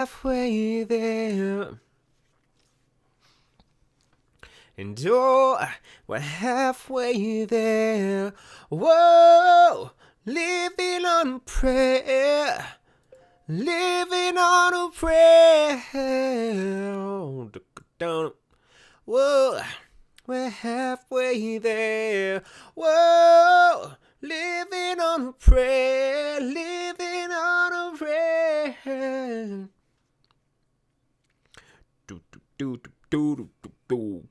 Halfway there. And oh, we're halfway there. Whoa, living on a prayer. Living on a prayer. Whoa, we're halfway there. Whoa, living on a prayer. Living on a prayer. Do, do, do, do, do, do, do.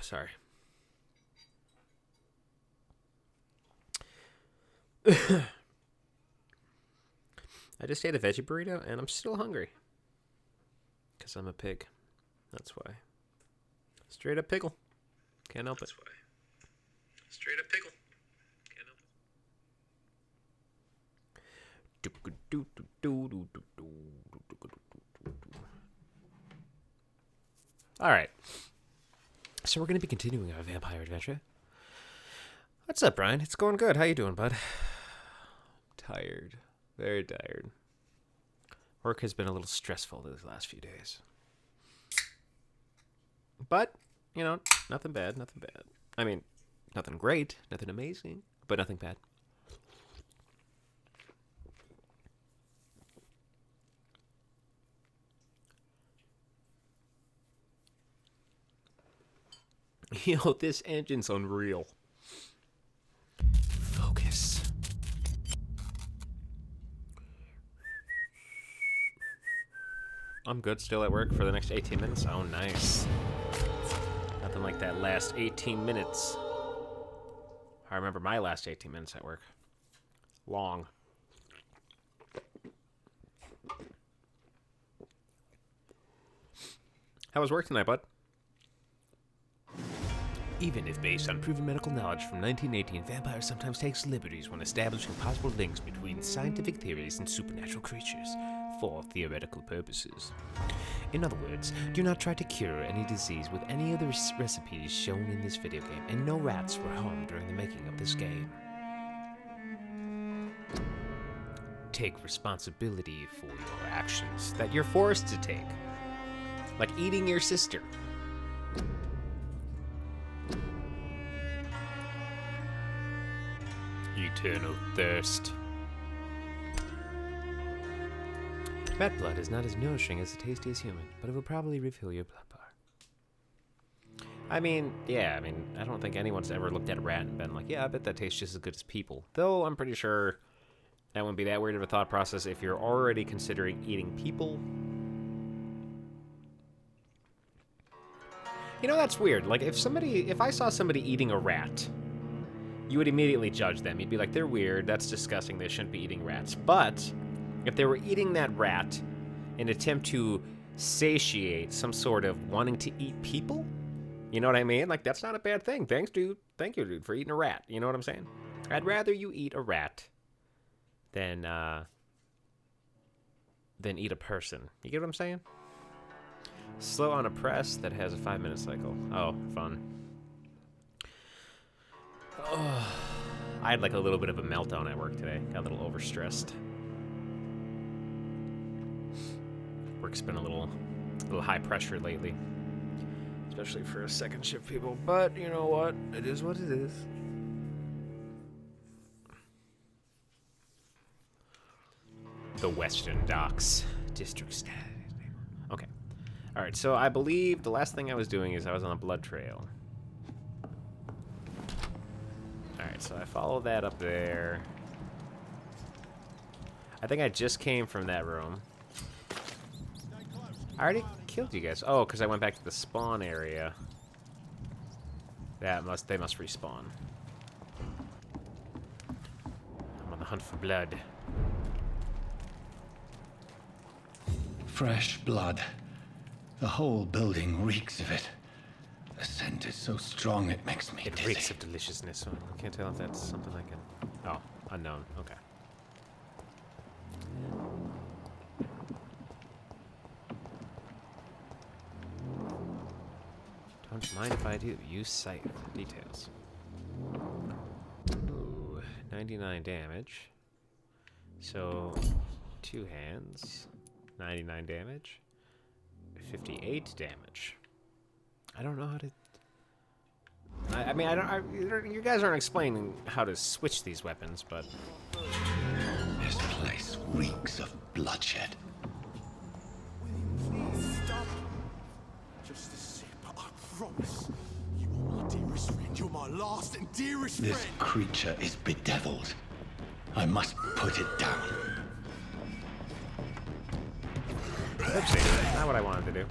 Sorry. I just ate a veggie burrito and I'm still hungry. Because I'm a pig. That's why. Straight up pickle. Can't help it. That's why. Straight up pickle. Can't help it. Alright. So we're going to be continuing our vampire adventure. What's up, Brian? It's going good. How you doing, bud? Tired. Very tired. Work has been a little stressful these last few days. But, you know, nothing bad, nothing bad. I mean, nothing great, nothing amazing, but nothing bad. Yo, this engine's unreal. Focus. I'm good, still at work for the next 18 minutes. Oh, nice. Nothing like that last 18 minutes. I remember my last 18 minutes at work. Long. How was work tonight, bud? Even if based on proven medical knowledge from 1918, Vampyr sometimes takes liberties when establishing possible links between scientific theories and supernatural creatures for theoretical purposes. In other words, do not try to cure any disease with any of the recipes shown in this video game, and no rats were harmed during the making of this game. Take responsibility for your actions that you're forced to take, like eating your sister. Eternal thirst. Rat blood is not as nourishing as the tastiest human, but it will probably refill your blood bar. I mean, yeah, I don't think anyone's ever looked at a rat and been like, yeah, I bet that tastes just as good as people. Though I'm pretty sure that wouldn't be that weird of a thought process if you're already considering eating people. You know, that's weird. Like, if I saw somebody eating a rat, you would immediately judge them. You'd be like, they're weird, that's disgusting, they shouldn't be eating rats. But if they were eating that rat in an attempt to satiate some sort of wanting to eat people, you know what I mean? Like, that's not a bad thing. Thanks, dude. Thank you, dude, for eating a rat. You know what I'm saying? I'd rather you eat a rat than eat a person. You get what I'm saying? Slow on a press that has a 5-minute cycle. Oh, fun. Oh, I had like a little bit of a meltdown at work today. Got a little overstressed. Work's been a little high pressure lately, especially for a second shift people. But you know what? It is what it is. The Western Docks District Staff. Okay. All right. So I believe the last thing I was doing is I was on a blood trail. Alright, so I follow that up there. I think I just came from that room. I already killed you guys. Oh, because I went back to the spawn area. They must respawn. I'm on the hunt for blood. Fresh blood. The whole building reeks of it. The scent is so strong it makes me dizzy. It reeks of deliciousness. So I can't tell if that's something I can... Oh, unknown. Okay. Don't mind if I do. Use sight. Details. Ooh, 99 damage. So, 2 hands. 99 damage. 58 damage. I don't know how to... I mean, you guys aren't explaining how to switch these weapons, but... This place reeks of bloodshed. Please stop. Just a sip, I promise. You are my dearest friend. You're my last and dearest This friend. creature is bedeviled. I must put it down. Oopsie, not what I wanted to do.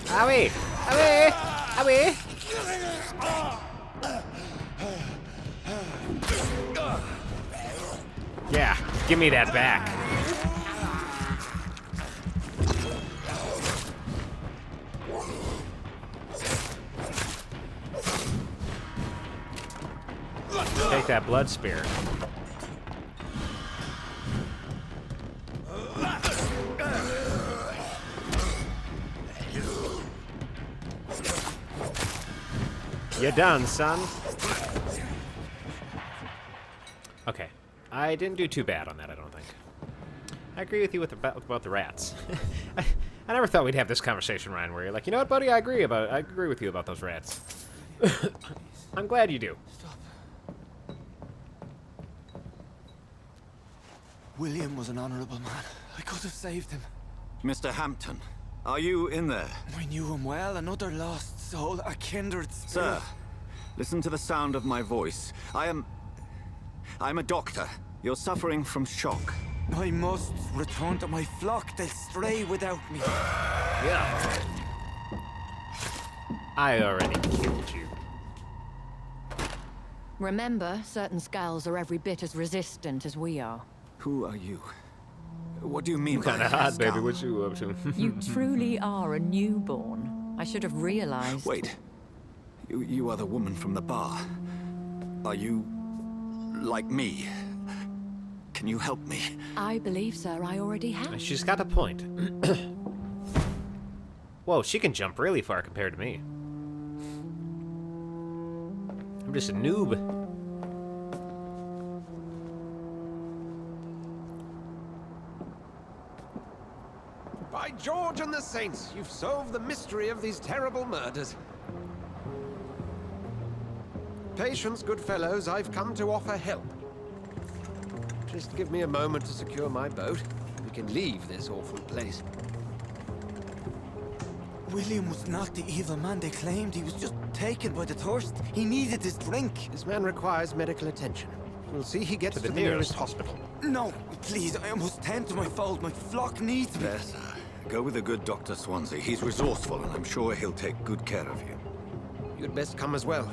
Owie! Owie! Owie! Yeah, give me that back. Take that blood spear. You're done, son. Okay. I didn't do too bad on that, I don't think. I agree with you about the rats. I never thought we'd have this conversation, Ryan, where you're like, you know what, buddy, I agree with you about those rats. I'm glad you do. Stop. William was an honorable man. I could have saved him. Mr. Hampton, are you in there? I knew him well, another lost soul, a kindred spirit. Sir, listen to the sound of my voice. I'm a doctor. You're suffering from shock. I must return to my flock. They'll stray without me. Yeah. I already killed you. Remember, certain skulls are every bit as resistant as we are. Who are you? What do you mean by Kinda that? hot, baby. What you up to? You truly are a newborn. I should have realized. Wait. You are the woman from the bar. Are you like me? Can you help me? I believe, sir, I already have. She's got a point. Whoa, she can jump really far compared to me. I'm just a noob. By George and the Saints, you've solved the mystery of these terrible murders. Patience, good fellows, I've come to offer help. Just give me a moment to secure my boat. We can leave this awful place. William was not the evil man they claimed. He was just taken by the thirst. He needed this drink. This man requires medical attention. We'll see he gets to the nearest hospital. No, please, I must tend to my fold. My flock needs me. There, sir. Go with the good Dr. Swansea. He's resourceful, and I'm sure he'll take good care of you. You'd best come as well.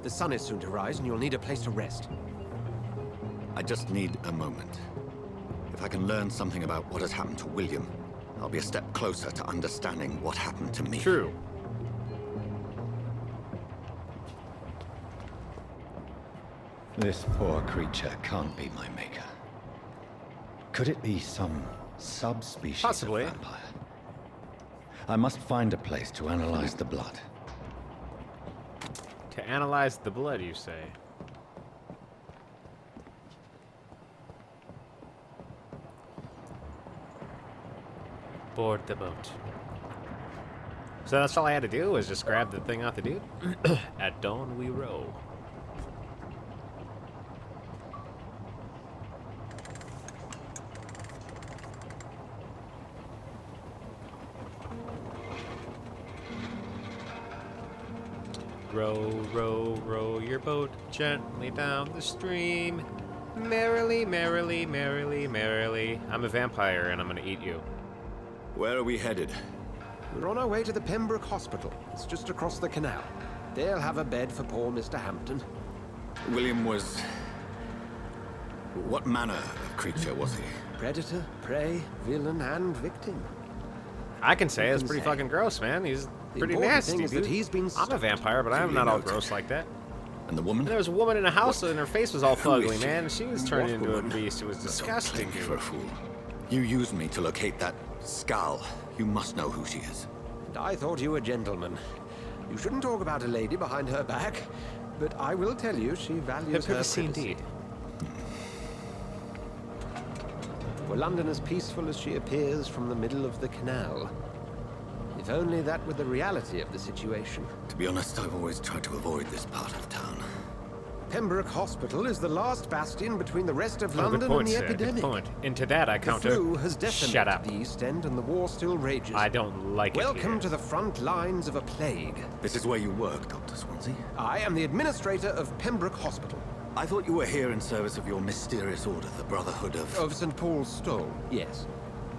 The sun is soon to rise, and you'll need a place to rest. I just need a moment. If I can learn something about what has happened to William, I'll be a step closer to understanding what happened to me. True. This poor creature can't be my maker. Could it be some subspecies Possibly. of vampire? I must find a place to analyze the blood. To analyze the blood, you say? Board the boat. So that's all I had to do was just grab the thing off the dude? At dawn we row. Row, row, row your boat gently down the stream. Merrily, merrily, merrily, merrily. I'm a vampire and I'm gonna eat you. Where are we headed? We're on our way to the Pembroke Hospital. It's just across the canal. They'll have a bed for poor Mr. Hampton. William was... What manner of creature was he? Predator, prey, villain, and victim. I can say it's can pretty say. fucking gross, man. He's The pretty important nasty, thing is dude. that he's been I'm a stopped. vampire, but I'm Duly not all noted. gross like that. And the woman? And there was a woman in a house and her face was all Who is fugly, she? man. She was turning What into a woman? beast. It was Don't disgusting, play me for a dude. fool. You used me to locate that skull. You must know who she is. And I thought you a gentleman. You shouldn't talk about a lady behind her back, but I will tell you she values her Privacy privacy. indeed. Were London as peaceful as she appears from the middle of the canal? If only that were the reality of the situation. To be honest, I've always tried to avoid this part of town. Pembroke Hospital is the last bastion between the rest of Oh, London good point, and the sir. epidemic. Good point. Into that I The counter. flu has decimated Shut up. the East End and the war still rages. I don't like it Welcome here. to the front lines of a plague. This is where you work, Dr. Swansea? I am the administrator of Pembroke Hospital. I thought you were here in service of your mysterious order, the Brotherhood of... Of St. Paul's Stone, yes.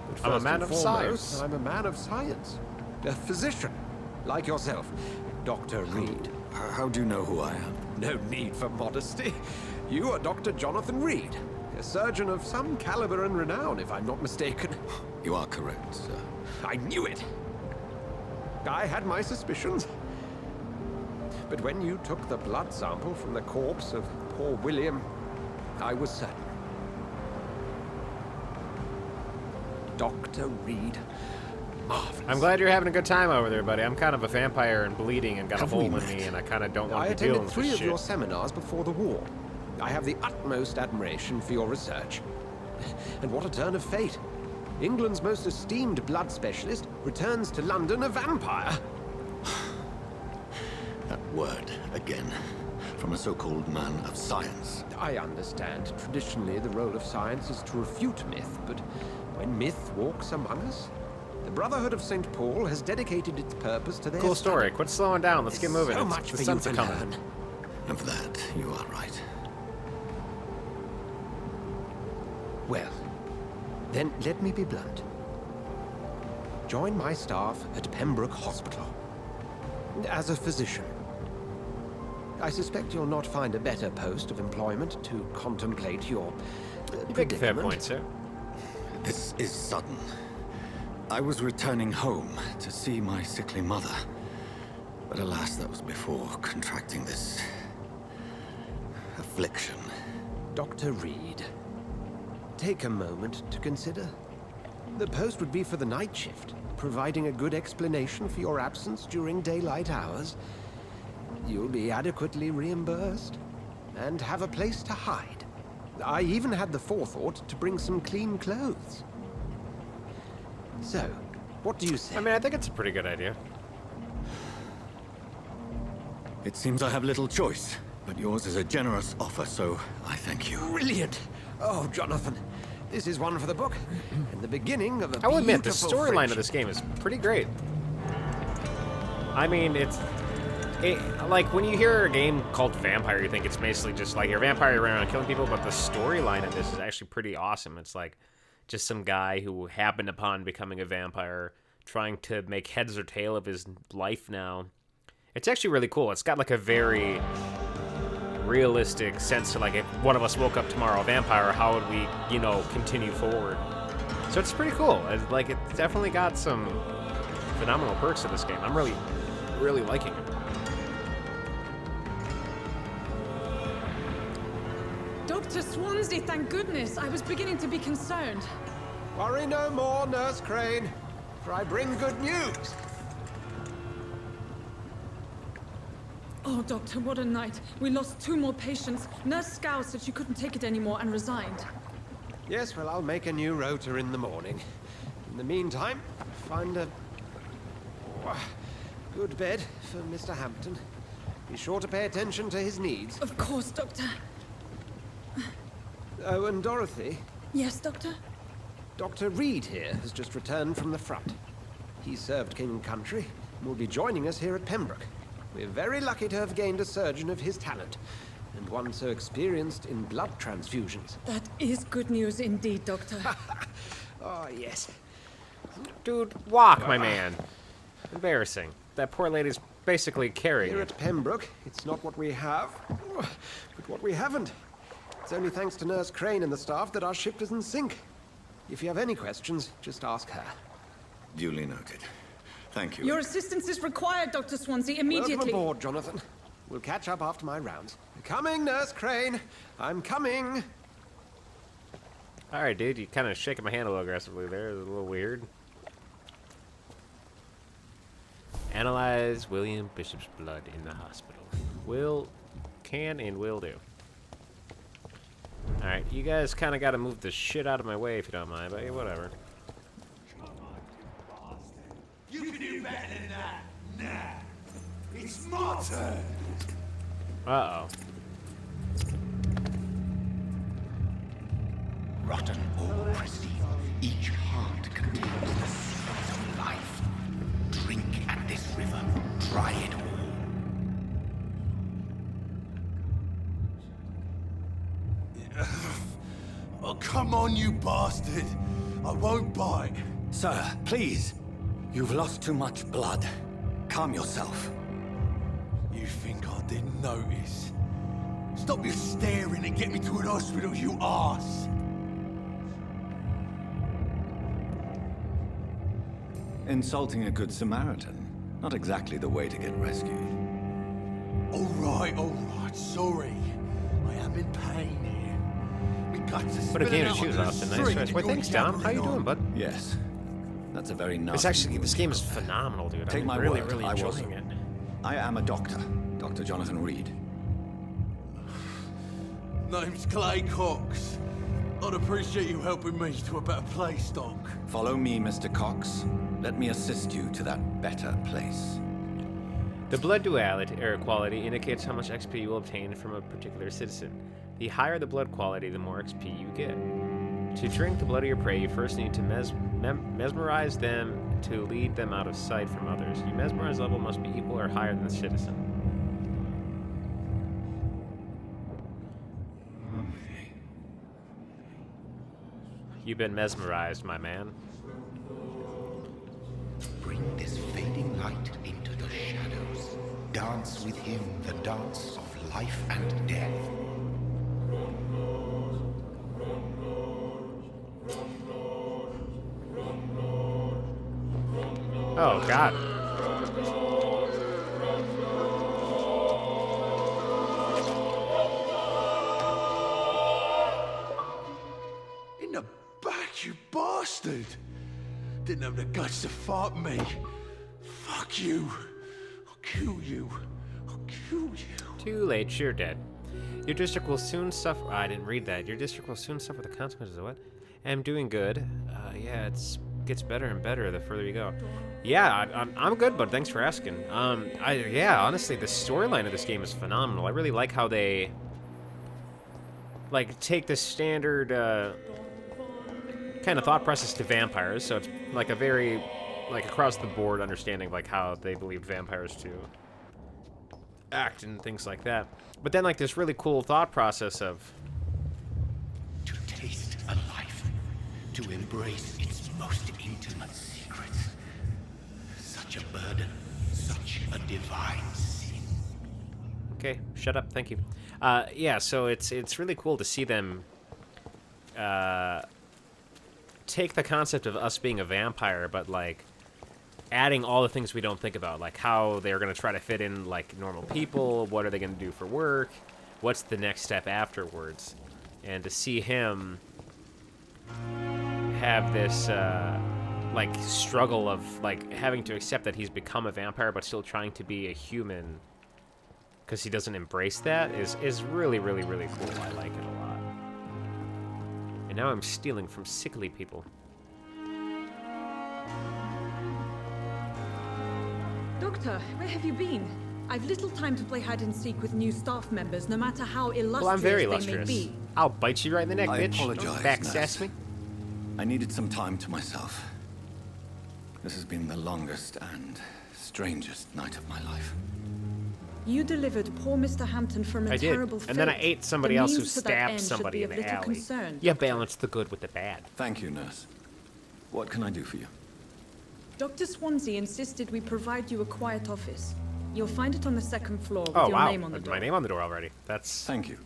But I'm a first man and of foremost, science. I'm a man of science. A physician, like yourself, Dr. Reed. How do you know who I am? No need for modesty. You are Dr. Jonathan Reed, a surgeon of some caliber and renown, if I'm not mistaken. You are correct, sir. I knew it. I had my suspicions. But when you took the blood sample from the corpse of poor William, I was certain. Dr. Reed. Marvelous. I'm glad you're having a good time over there, buddy. I'm kind of a vampire and bleeding and got Have a hole we in met? me, and I kind of don't want I to be dealing attended with 3 this of shit. your seminars before the war. I have the utmost admiration for your research. And what a turn of fate. England's most esteemed blood specialist returns to London a vampire. That word, again, from a so-called man of science. I understand. Traditionally, the role of science is to refute myth, but when myth walks among us, the Brotherhood of St. Paul has dedicated its purpose to their Cool story. study. Quit slowing down. Let's get moving. So It's- much the for sun's you to coming. learn. Of that, you are right. Well, then let me be blunt. Join my staff at Pembroke Hospital. As a physician. I suspect you'll not find a better post of employment to contemplate your You make a fair predicament. point, sir. This is sudden. I was returning home to see my sickly mother. But alas, that was before contracting this... affliction. Dr. Reed, take a moment to consider. The post would be for the night shift, providing a good explanation for your absence during daylight hours. You'll be adequately reimbursed and have a place to hide. I even had the forethought to bring some clean clothes. So, what do you say? I mean, I think it's a pretty good idea. It seems I have little choice, but yours is a generous offer, so I thank you. Brilliant! Oh, Jonathan, this is one for the book, and the beginning of a I will admit, the beautiful storyline of friendship. this game is pretty great. I mean, like, when you hear a game called Vampire, you think it's basically just like you're a vampire, you're running around killing people, but the storyline of this is actually pretty awesome. It's like just some guy who happened upon becoming a vampire, trying to make heads or tail of his life now. It's actually really cool. It's got like a very realistic sense to like, if one of us woke up tomorrow a vampire, how would we, you know, continue forward? So it's pretty cool. It's like, it's definitely got some phenomenal perks to this game. I'm really, really liking it. Dr. Swansea, thank goodness. I was beginning to be concerned. Worry no more, Nurse Crane, for I bring good news. Oh, Doctor, what a night. We lost 2 more patients. Nurse Scow said she couldn't take it anymore and resigned. Yes, well, I'll make a new rota in the morning. In the meantime, find a good bed for Mr. Hampton. Be sure to pay attention to his needs. Of course, Doctor. Oh, and Dorothy, Yes, Doctor? Dr. Reed here has just returned from the front. He served King and Country and will be joining us here at Pembroke. We're very lucky to have gained a surgeon of his talent, and one so experienced in blood transfusions. That is good news indeed, Doctor. Oh, yes. Dude, walk, my man. Embarrassing. That poor lady's basically carrying Here it. at Pembroke, it's not what we have, but what we haven't. It's only thanks to Nurse Crane and the staff that our ship doesn't sink. If you have any questions, just ask her. Duly noted. Thank you. Your assistance is required, Dr. Swansea, immediately. Welcome aboard, Jonathan. We'll catch up after my rounds. Coming, Nurse Crane. I'm coming. All right, dude, you kind of shaking my hand a little aggressively there. It's a little weird. Analyze William Bishop's blood in the hospital. Can and will do. All right, you guys kind of got to move the shit out of my way if you don't mind, but yeah, whatever. You can do better than that. Nah. It's my turn. Uh-oh. Rotten or pristine, each heart contains the seeds of life. Drink at this river, try it all. Oh, come on, you bastard. I won't bite. Sir, please. You've lost too much blood. Calm yourself. You think I didn't notice? Stop your staring and get me to an hospital, you arse. Insulting a good Samaritan. Not exactly the way to get rescued. All right, sorry. I am in pain here. My guts are Put a spilling game of out shoes onto the off tonight. street Well, and you're thanks, Dom. How you yabbering doing, on. bud? Yes. That's a very nice. It's actually, this game is phenomenal, dude. Take I'm my really, word, really I was. enjoying it. I am a doctor. Dr. Jonathan Reed. Name's Clay Cox. I'd appreciate you helping me to a better place, Doc. Follow me, Mr. Cox. Let me assist you to that better place. The blood duality, or quality, indicates how much XP you will obtain from a particular citizen. The higher the blood quality, the more XP you get. To drink the blood of your prey, you first need to mesmerize them to lead them out of sight from others. Your mesmerize level must be equal or higher than the citizen. You've been mesmerized, my man. Bring this fading light into the shadows. Dance with him the dance of life and death. Oh, God. In the back, you bastard! Didn't have the guts to fight me. Fuck you. I'll kill you. I'll kill you. Too late, you're dead. Your district will soon suffer. I didn't read that. Your district will soon suffer the consequences of what? I'm doing good. Yeah, it gets better and better the further you go. Yeah, I'm good, bud. Thanks for asking. Yeah, honestly, the storyline of this game is phenomenal. I really like how they take the standard kind of thought process to vampires. So it's like a very across the board understanding of how they believed vampires to act and things like that. But then this really cool thought process of To taste a life, to embrace its most intimate secrets. Such a burden, such a divine sin. okay, shut up, thank you. Yeah, so it's really cool to see them take the concept of us being a vampire, but adding all the things we don't think about, like how they're going to try to fit in normal people, what are they going to do for work, what's the next step afterwards, and to see him have this struggle of having to accept that he's become a vampire but still trying to be a human because he doesn't embrace that is really, really, really cool. I like it a lot. And now I'm stealing from sickly people. Doctor, where have you been? I've little time to play hide and seek with new staff members, no matter how illustrious Well, I'm very they may illustrious. be. I'll bite you right in the neck, I bitch. apologize, Don't backsass nurse. me. I needed some time to myself. This has been the longest and strangest night of my life. You delivered poor Mr. Hampton from a I did. terrible fate. And then I ate somebody The else who means to that stabbed end should somebody be in of the little alley. concern, You Doctor. balanced the good with the bad. Thank you, nurse. What can I do for you? Dr. Swansea insisted we provide you a quiet office. You'll find it on the second floor with Oh, your wow. name on the door. My name on the door already. That's Thank you.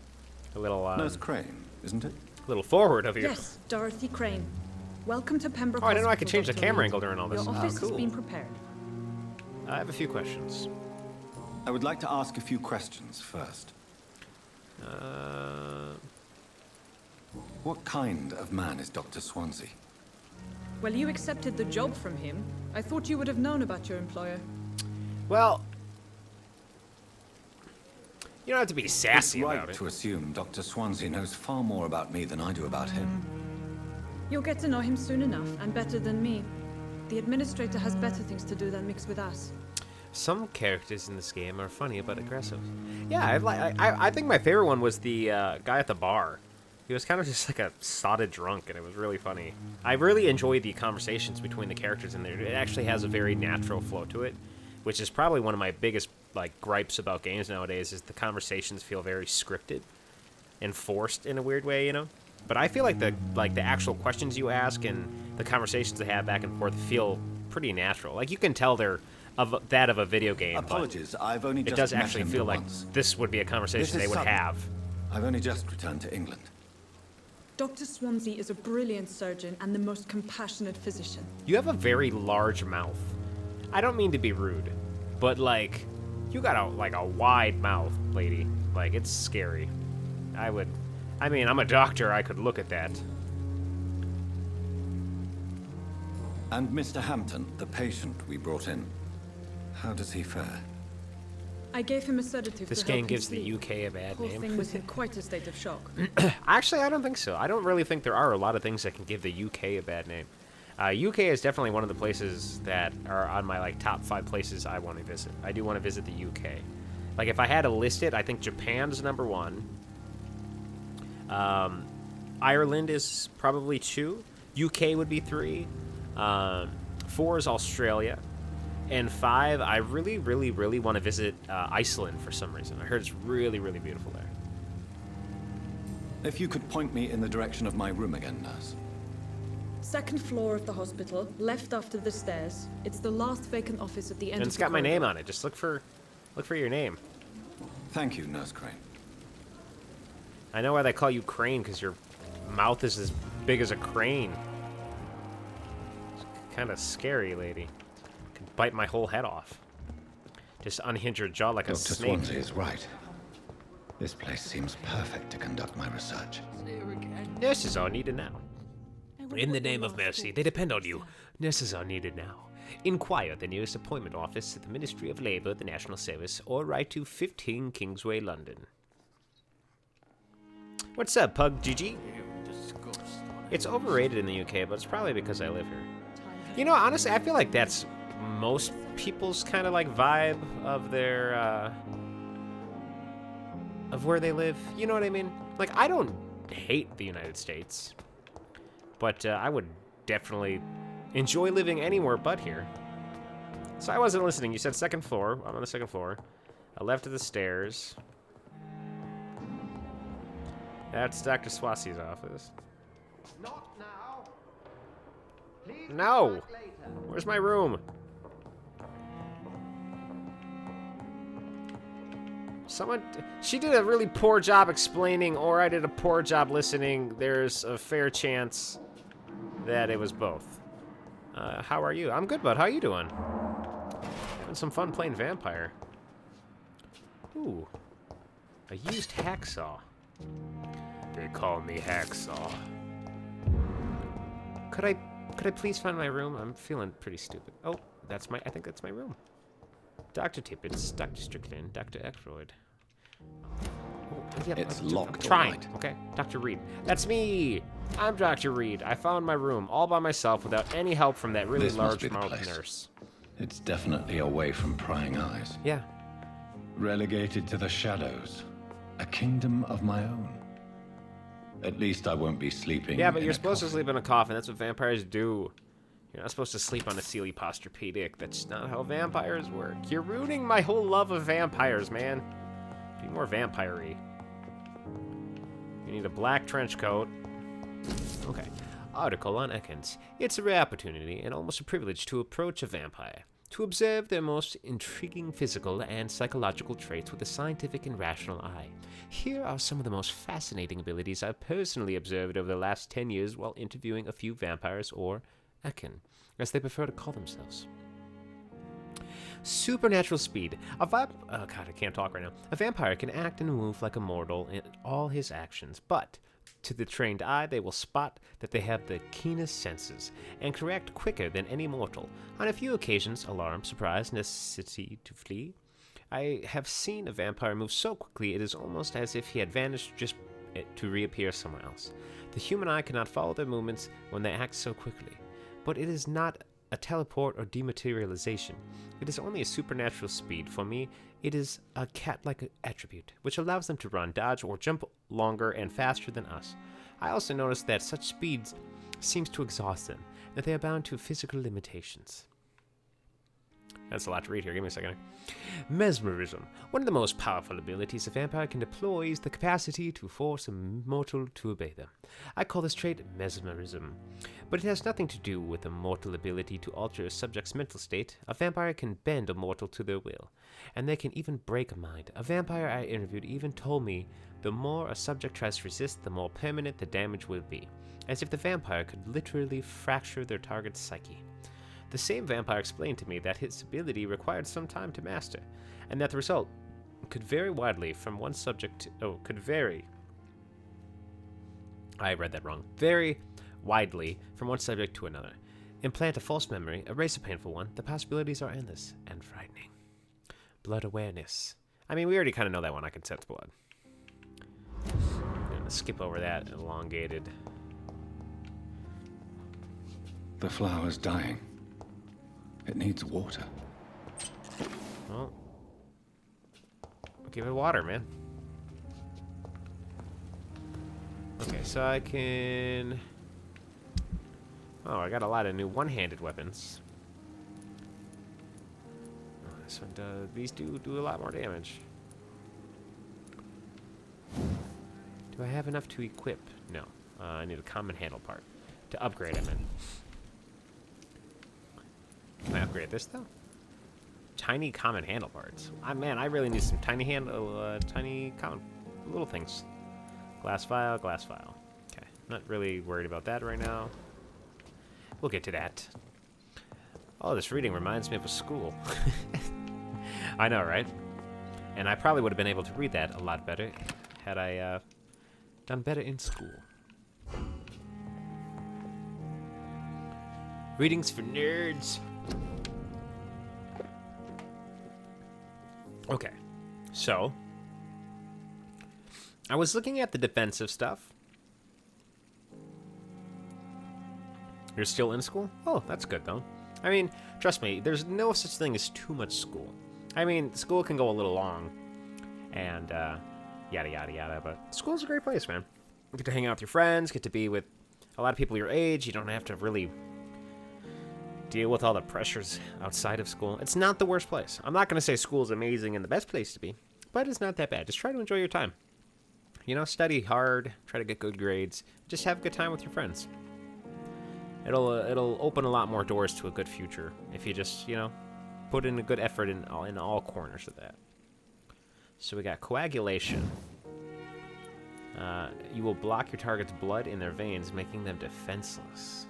a little, Nurse Crane, isn't it? little forward of you. Yes, Dorothy Crane. Welcome to Pembroke Oh, I didn't know I could Hospital, change the Dr. camera Reed. angle during all this. Your Oh, office cool. has been prepared. I have a few questions. I would like to ask a few questions first. What kind of man is Dr. Swansea? Well, you accepted the job from him. I thought you would have known about your employer. Well, you don't have to be sassy It's right about it. to assume Dr. Swansea knows far more about me than I do about him. You'll get to know him soon enough, and better than me. The administrator has better things to do than mix with us. Some characters in this game are funny but aggressive. Yeah, I think my favorite one was the guy at the bar. He was kind of just like a sodded drunk, and it was really funny. I really enjoyed the conversations between the characters in there. It actually has a very natural flow to it, which is probably one of my biggest gripes about games nowadays. Is the conversations feel very scripted and forced in a weird way, you know. But I feel like the actual questions you ask and the conversations they have back and forth feel pretty natural. Like you can tell they're of a video game. Apologies, I've only It just does met actually him feel like once. this would be a conversation This is they would sudden. have. I've only just returned to England. Dr. Swansea is a brilliant surgeon and the most compassionate physician. You have a very large mouth. I don't mean to be rude, but you got a wide mouth, lady. Like it's scary. I mean, I'm a doctor. I could look at that. And Mr. Hampton, the patient we brought in, how does he fare? I gave him a sedative This to game help him gives the sleep. UK a bad Poor name. thing was in quite a state of shock. Actually, I don't think so. I don't really think there are a lot of things that can give the UK a bad name. UK is definitely one of the places that are on my top 5 places I want to visit. I do want to visit the UK. Like if I had to list it, I think Japan's number 1. Ireland is probably 2. UK would be 3. 4 is Australia. And 5, I really, really, really want to visit Iceland for some reason. I heard it's really, really beautiful there. If you could point me in the direction of my room again, nurse. Second floor of the hospital, left after the stairs. It's the last vacant office at the end And of it's the got my corridor. name on it. Just look for your name. Thank you, Nurse Crane. I know why they call you Crane, because your mouth is as big as a crane. It's kind of scary, lady. Could bite my whole head off. Just unhinge your jaw like a Dr. snake. Swansea is right. This place seems perfect to conduct my research. Nurses are needed now. In the name of mercy, they depend on you. Nurses are needed now. Inquire at the nearest appointment office at the Ministry of Labour, the National Service, or write to 15 Kingsway, London. What's up, Pug GG? It's overrated in the UK, but it's probably because I live here. You know, honestly, I feel like that's most people's kind of vibe of their, of where they live. You know what I mean? I don't hate the United States, but I would definitely enjoy living anywhere but here. So I wasn't listening. You said second floor. I'm on the second floor. I left of the stairs. That's Dr. Swansea's office. Not now. Please No! Where's my room? She did a really poor job explaining, or I did a poor job listening. There's a fair chance that it was both. How are you? I'm good, bud. How you doing? Having some fun playing Vampyr. Ooh. A used hacksaw. They call me Hacksaw. Could I please find my room? I'm feeling pretty stupid. Oh, I think that's my room. Dr. Tippett, Dr. Strickland, Dr. Aykroyd. Oh, yeah, It's I'm locked, trying, all right. okay? Dr. Reed. That's me! I'm Dr. Reed. I found my room all by myself without any help from that really This must be the large-mouthed place. nurse. It's definitely away from prying eyes. Yeah. Relegated to the shadows. A kingdom of my own. At least I won't be sleeping. Yeah, but in you're a supposed to coffin. sleep in a coffin. That's what vampires do. You're not supposed to sleep on a Sealy Posturpedic. That's not how vampires work. You're ruining my whole love of vampires, man. Be more vampire-y. You need a black trench coat. Okay. Article on Ekans. It's a rare opportunity and almost a privilege to approach a vampire, to observe their most intriguing physical and psychological traits with a scientific and rational eye. Here are some of the most fascinating abilities I've personally observed over the last 10 years while interviewing a few vampires, or Ekin, as they prefer to call themselves. Supernatural speed. Oh God, I can't talk right now. A vampire can act and move like a mortal in all his actions, but to the trained eye, they will spot that they have the keenest senses and can react quicker than any mortal. On a few occasions, alarm, surprise, necessity to flee, I have seen a vampire move so quickly it is almost as if he had vanished just to reappear somewhere else. The human eye cannot follow their movements when they act so quickly. But it is not a teleport or dematerialization. It is only a supernatural speed. For me, it is a cat-like attribute, which allows them to run, dodge, or jump longer and faster than us. I also noticed that such speeds seems to exhaust them, that they are bound to physical limitations. That's a lot to read here. Give me a second. Mesmerism. One of the most powerful abilities a vampire can deploy is the capacity to force a mortal to obey them. I call this trait mesmerism, but it has nothing to do with a mortal ability to alter a subject's mental state. A vampire can bend a mortal to their will, and they can even break a mind. A vampire I interviewed even told me the more a subject tries to resist, the more permanent the damage will be, as if the vampire could literally fracture their target's psyche. The same vampire explained to me that his ability required some time to master, and that the result could vary widely from one subject I read that wrong. Vary widely from one subject to another. Implant a false memory, erase a painful one. The possibilities are endless and frightening. Blood awareness. I mean, we already kind of know that one. I can sense blood. I'm gonna skip over that elongated. The flower's dying. It needs water. Well, give it water, man. Okay, so I can... Oh, I got a lot of new one-handed weapons. Oh, this one does... These do a lot more damage. Do I have enough to equip? No. I need a common handle part. To upgrade, I meant. Can I upgrade this, though? Tiny common handle parts. Man, I really need some tiny common little things. Glass vial, glass vial. Okay, not really worried about that right now. We'll get to that. Oh, this reading reminds me of a school. I know, right? And I probably would have been able to read that a lot better had I done better in school. Readings for nerds. Okay, so I was looking at the defensive stuff. You're still in school? Oh, that's good, though. I mean, trust me, there's no such thing as too much school. I mean, school can go a little long, and yada, yada, yada, but school's a great place, man. You get to hang out with your friends, get to be with a lot of people your age. You don't have to really deal with all the pressures outside of school. It's not the worst place. I'm not going to say school's amazing and the best place to be, but it's not that bad. Just try to enjoy your time. You know, study hard, try to get good grades, just have a good time with your friends. It'll open a lot more doors to a good future if you just, you know, put in a good effort in all corners of that. So we got coagulation. You will block your target's blood in their veins, making them defenseless.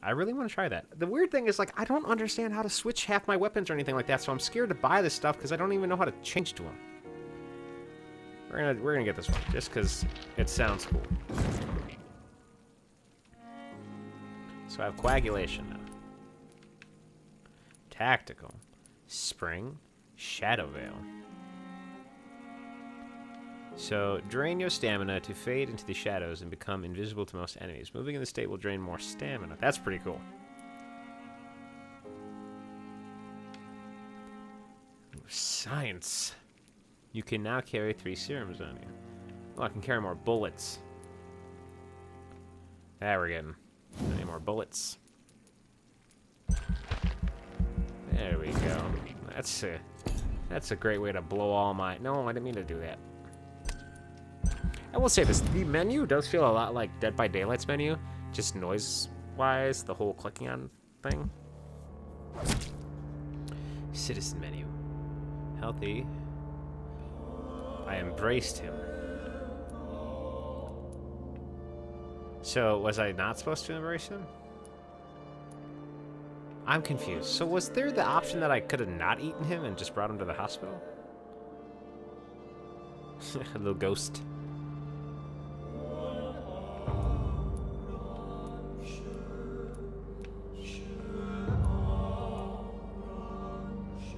I really want to try that. The weird thing is, like, I don't understand how to switch half my weapons or anything like that, so I'm scared to buy this stuff because I don't even know how to change to them. We're gonna get this one just because it sounds cool. So I have coagulation now. Tactical, spring, shadow veil. So, drain your stamina to fade into the shadows and become invisible to most enemies. Moving in the state will drain more stamina. That's pretty cool. Ooh, science. You can now carry 3 serums on you. Oh, I can carry more bullets. There we're getting. Any more bullets? There we go. That's a great way to blow all my... No, I didn't mean to do that. I will say this, the menu does feel a lot like Dead by Daylight's menu, just noise-wise, the whole clicking on thing. Citizen menu. Healthy. I embraced him. So, was I not supposed to embrace him? I'm confused. So was there the option that I could have not eaten him and just brought him to the hospital? A little ghost.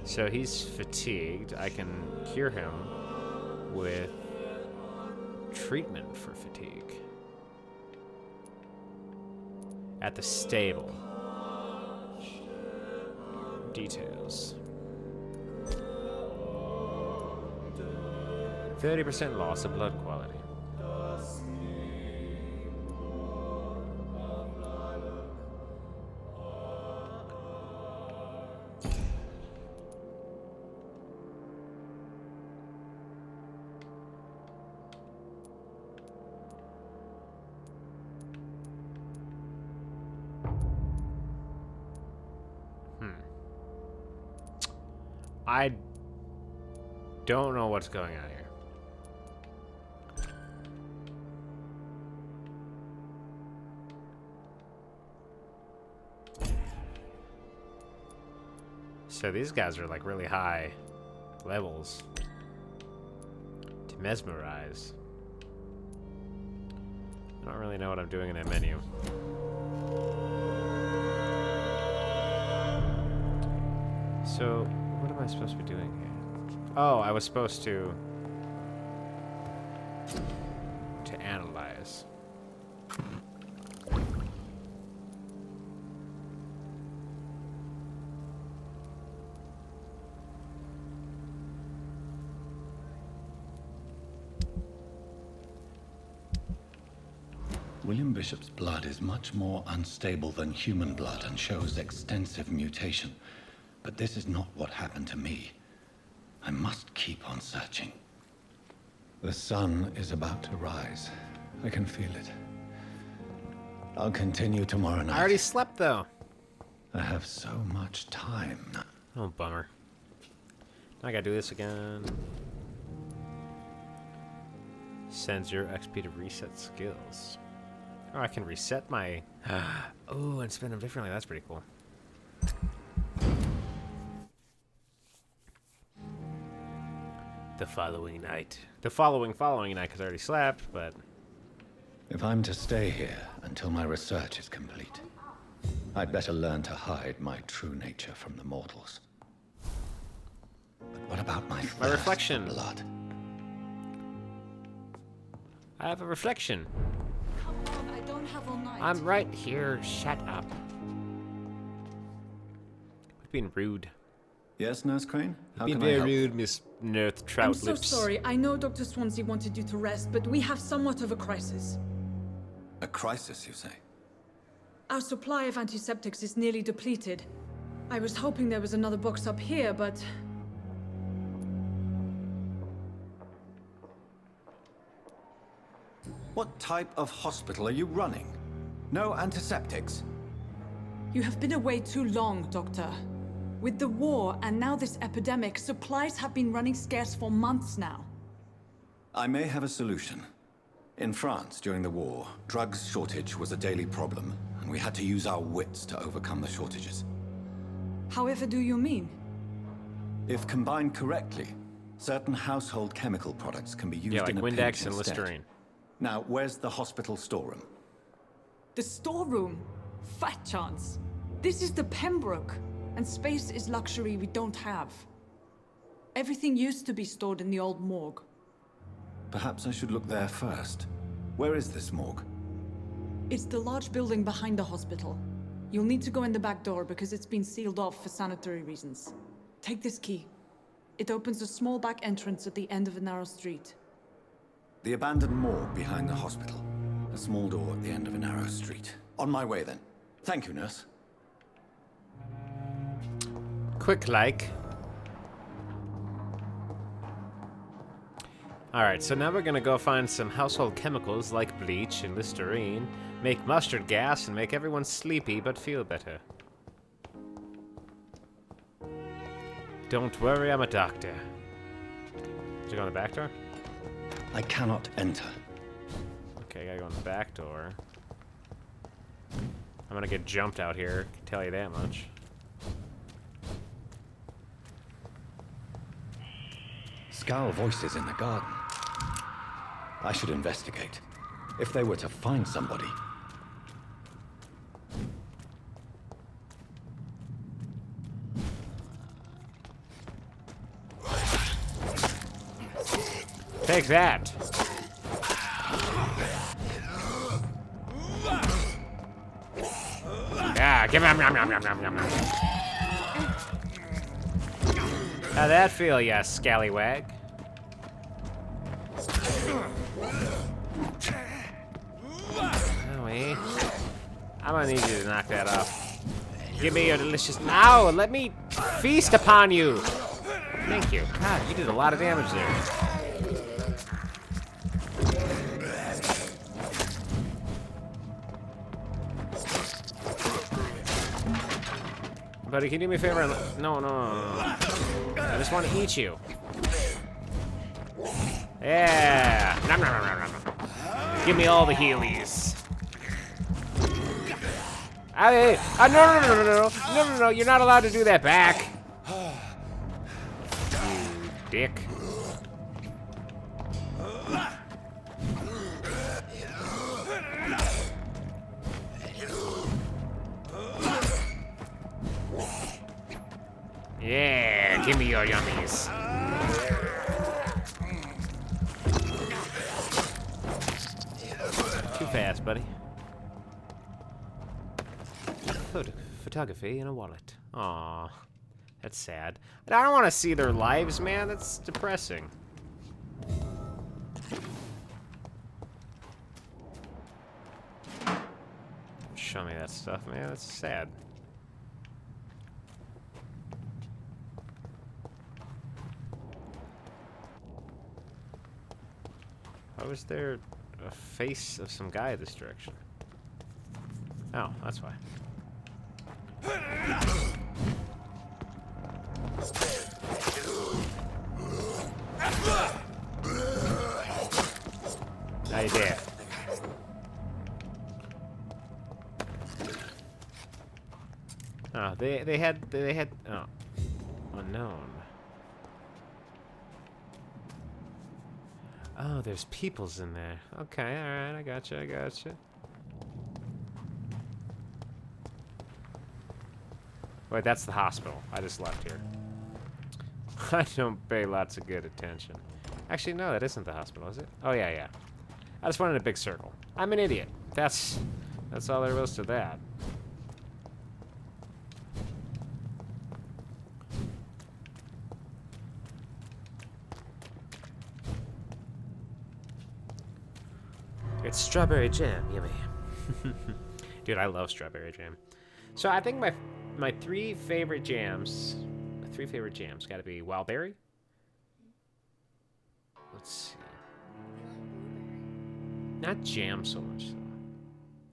So he's fatigued. I can cure him with treatment for fatigue. At the stable. Details. 30% loss of blood quality. I don't know what's going on here. So these guys are like really high levels to mesmerize. I don't really know what I'm doing in that menu. So what am I supposed to be doing here? Oh, I was supposed to analyze. William Bishop's blood is much more unstable than human blood and shows extensive mutation. But this is not what happened to me. I must keep on searching. The sun is about to rise. I can feel it. I'll continue tomorrow night. I already slept, though. I have so much time. Oh, bummer. Now I gotta do this again. Send 0 XP to reset skills. Oh, I can reset my... Oh, and spend them differently. That's pretty cool. The following night. The following night, because I already slept, but... If I'm to stay here until my research is complete, I'd better learn to hide my true nature from the mortals. But what about my reflection? Blood? I have a reflection. Come on, I don't have all night. I'm right here. Shut up. Being rude. Yes, Nurse Crane? How Being can I very help? rude, Miss Nurse Trout I'm so Lips. sorry. I know Dr. Swansea wanted you to rest, but we have somewhat of a crisis. A crisis, you say? Our supply of antiseptics is nearly depleted. I was hoping there was another box up here, but... What type of hospital are you running? No antiseptics? You have been away too long, Doctor. With the war and now this epidemic, supplies have been running scarce for months now. I may have a solution. In France, during the war, drugs shortage was a daily problem, and we had to use our wits to overcome the shortages. However do you mean? If combined correctly, certain household chemical products can be used Yeah, like in a Windex pinch and instead. Listerine. Now, where's the hospital storeroom? The storeroom? Fat chance. This is the Pembroke, and space is luxury we don't have. Everything used to be stored in the old morgue. Perhaps I should look there first. Where is this morgue? It's the large building behind the hospital. You'll need to go in the back door because it's been sealed off for sanitary reasons. Take this key. It opens a small back entrance at the end of a narrow street. The abandoned morgue behind the hospital. A small door at the end of a narrow street. On my way, then. Thank you, nurse. quick like. Alright, so now we're gonna go find some household chemicals like bleach and Listerine, make mustard gas, and make everyone sleepy but feel better. Don't worry, I'm a doctor. Did you go in the back door? I cannot enter. Okay, I gotta go in the back door. I'm gonna get jumped out here, I can tell you that much. Scowl voices in the garden. I should investigate. If they were to find somebody. Take that! Yeah, give me yum yum yum yum yum. How'd that feel, ya scallywag? Owie. I'm gonna need you to knock that off. Give me your delicious... Ow! Let me feast upon you! Thank you. God, you did a lot of damage there. Buddy, can you do me a favor? No, no, no, no. I just want to eat you. Yeah. Nom, nom, nom, nom, nom. Give me all the healies. No, no, no, no, no, no, no, no, no. You're not allowed to do that back. You dick. Yeah, give me your yummies. Too fast, buddy. Photography in a wallet. Aw, that's sad. I don't want to see their lives, man. That's depressing. Show me that stuff, man. That's sad. Why was there a face of some guy this direction? Oh, that's why. Now you're dead. Oh, they had oh, unknown. Oh, there's peoples in there. Okay, alright, I gotcha. Wait, that's the hospital. I just left here. I don't pay lots of good attention. Actually, no, that isn't the hospital, is it? Oh, yeah. I just went in a big circle. I'm an idiot. That's all there was to that. It's strawberry jam, yummy. Dude, I love strawberry jam. So I think my three favorite jams gotta be wild berry. Let's see. Not jam so much though.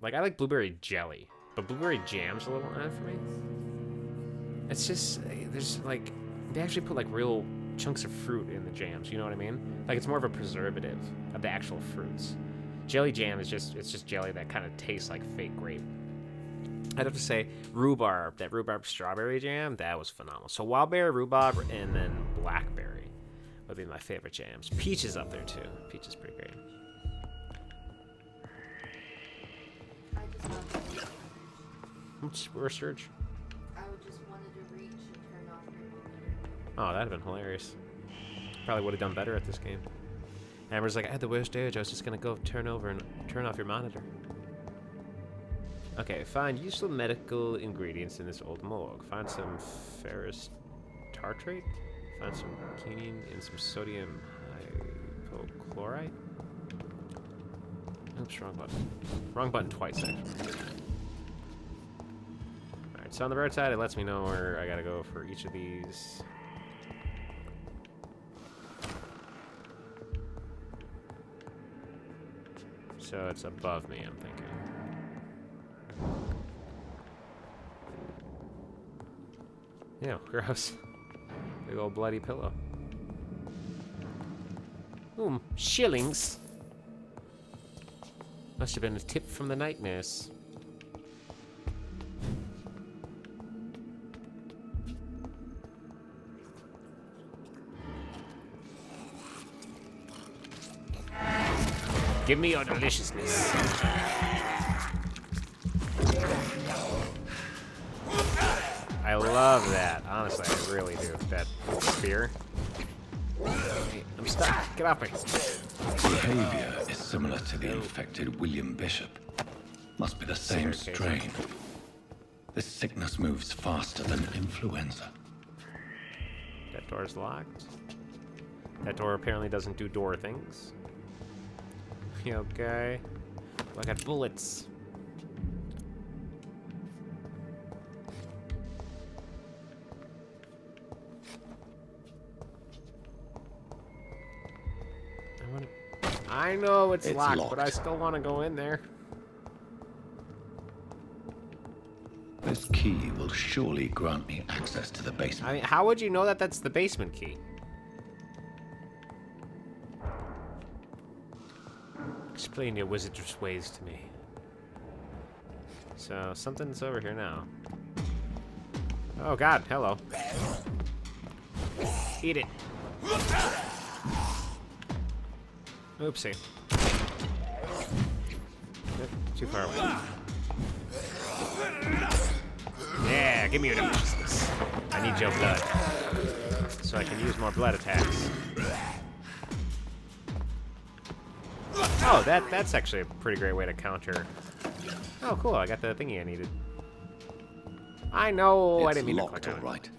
Like I like blueberry jelly, but blueberry jam's a little odd for me. It's just there's like they actually put like real chunks of fruit in the jams. You know what I mean? Like it's more of a preservative of the actual fruits. Jelly jam is just jelly that kind of tastes like fake grape. I'd have to say rhubarb, that rhubarb strawberry jam, that was phenomenal. So wild berry, rhubarb, and then blackberry would be my favorite jams. Peach is up there too. Peach is pretty great. Where's Surge? I just wanted to reach and turn off your movie. Oh, that'd have been hilarious. Probably would have done better at this game. Amber's like, I had the worst urge. I was just gonna go turn over and turn off your monitor. Okay, find useful medical ingredients in this old morgue. Find some ferrous tartrate. Find some quinine and some sodium hypochlorite. Oops, wrong button. Wrong button twice, actually. Alright, Alright, so on the roadside, it lets me know where I gotta go for each of these. So it's above me, I'm thinking. Ew, gross. Big old bloody pillow. Ooh, shillings. Must have been a tip from the nightmares. Give me your deliciousness. I love that. Honestly, I really do. That spear. Hey, I'm stuck. Get off me. Behavior is similar to the infected William Bishop. Must be the same strain. This sickness moves faster than influenza. That door's locked. That door apparently doesn't do door things. You okay? Well, I got bullets. I know it's locked, but I still want to go in there. This key will surely grant me access to the basement. I mean, how would you know that that's the basement key? Explain your wizard's ways to me. So, something's over here now. Oh god, hello. Eat it. Oopsie. Yep, too far away. Yeah, give me your deliciousness. I need your blood. So I can use more blood attacks. Oh, that's actually a pretty great way to counter. Oh, cool, I got the thingy I needed. I know, I didn't mean to click on it. Right.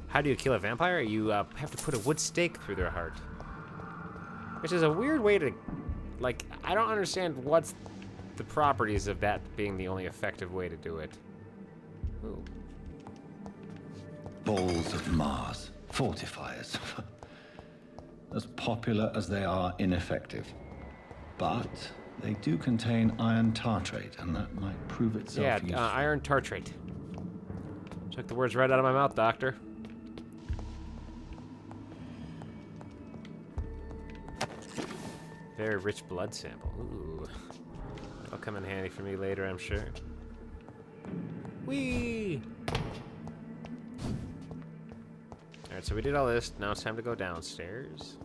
How do you kill a vampire? You have to put a wood stake through their heart. Which is a weird way to, like, I don't understand what's the properties of that being the only effective way to do it. Ooh. Balls of Mars. Fortifiers. As popular as they are ineffective. But they do contain iron tartrate, and that might prove itself useful. Yeah, iron tartrate. Took the words right out of my mouth, Doctor. Very rich blood sample. Ooh. That'll come in handy for me later, I'm sure. Whee! Alright, so we did all this. Now it's time to go downstairs.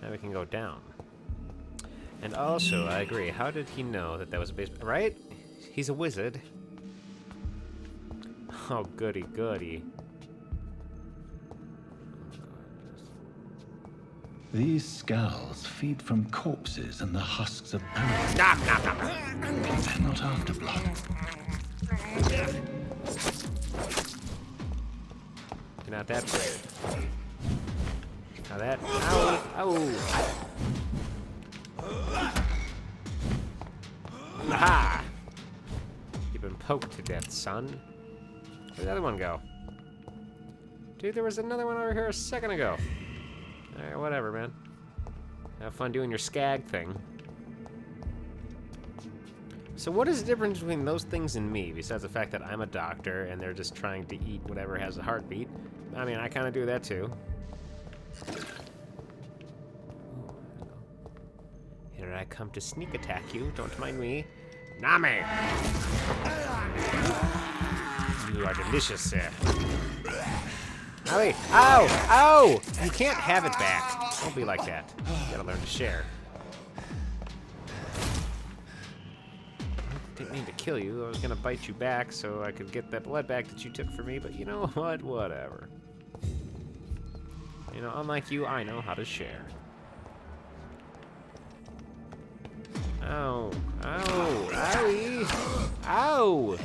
Now we can go down. And also, I agree. How did he know that that was a basement? Right? He's a wizard. Oh, goody, goody. These scowls feed from corpses and the husks of animals. Nom, nom, nom. They're not after blood. You're not that brave. Now that. Ow! Ow! Aha! You've been poked to death, son. Where'd the other one go? Dude, there was another one over here a second ago. Alright, whatever, man. Have fun doing your skag thing. So what is the difference between those things and me, besides the fact that I'm a doctor and they're just trying to eat whatever has a heartbeat? I mean, I kind of do that too. Here I come to sneak attack you, don't mind me. Name! You are delicious, sir. Owie! Ow! Ow! You can't have it back. Don't be like that. You gotta learn to share. Didn't mean to kill you. I was gonna bite you back so I could get that blood back that you took from me, but you know what? Whatever. You know, unlike you, I know how to share. Ow. Ow. Owie. Ow!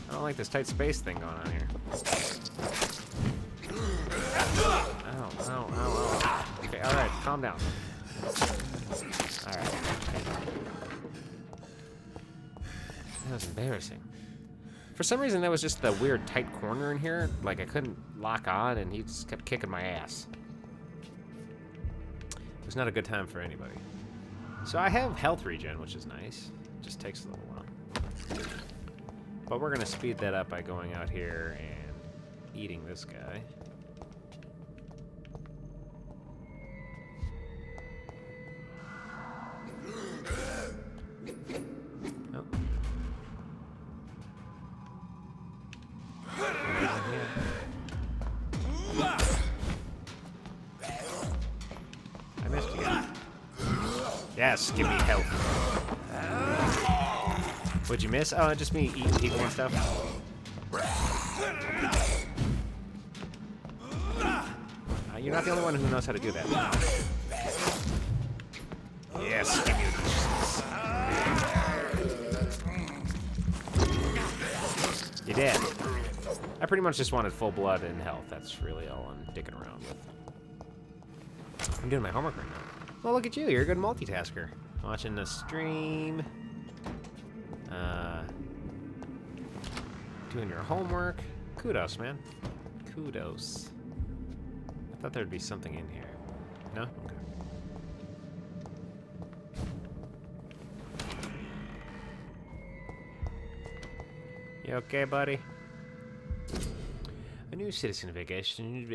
I don't like this tight space thing going on here. Ow, ow, ow, ow. Okay, alright, calm down. Alright. That was embarrassing. For some reason, that was just the weird tight corner in here. Like, I couldn't lock on, and he just kept kicking my ass. It was not a good time for anybody. So I have health regen, which is nice. Just takes a little while. But we're going to speed that up by going out here and eating this guy. Oh. I missed again. Yes, give me health. What'd you miss? Oh, just me eating and stuff. You're not the only one who knows how to do that. Yes, give me this. You're dead. I pretty much just wanted full blood and health. That's really all I'm dicking around with. I'm doing my homework right now. Well, look at you. You're a good multitasker. Watching the stream. Doing your homework. Kudos, man. Kudos. I thought there'd be something in here. No? Okay. You okay, buddy? A new citizen vacation.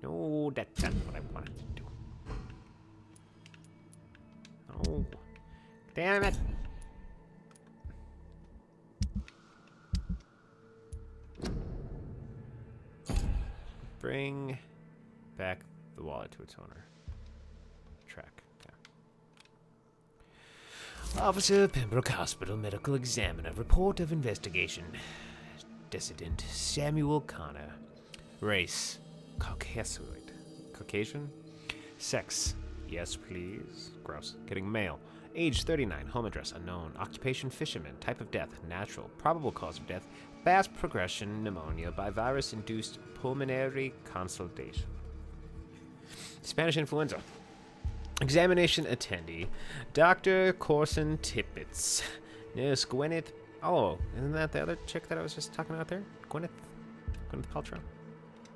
No, that's not what I wanted to do. Oh. Damn it. Bring back the wallet to its owner. Track. Yeah. Officer, Pembroke Hospital, medical examiner, report of investigation. Dissident Samuel Connor. Race, Caucasian. Sex, yes please. Gross. Getting male. Age 39, home address unknown. Occupation fisherman. Type of death natural. Probable cause of death fast progression pneumonia by virus-induced pulmonary consolidation. Spanish influenza. Examination attendee Dr. Corson Tippett. Nurse Gwyneth. Oh, isn't that the other chick that I was just talking about there? Gwyneth Paltrow.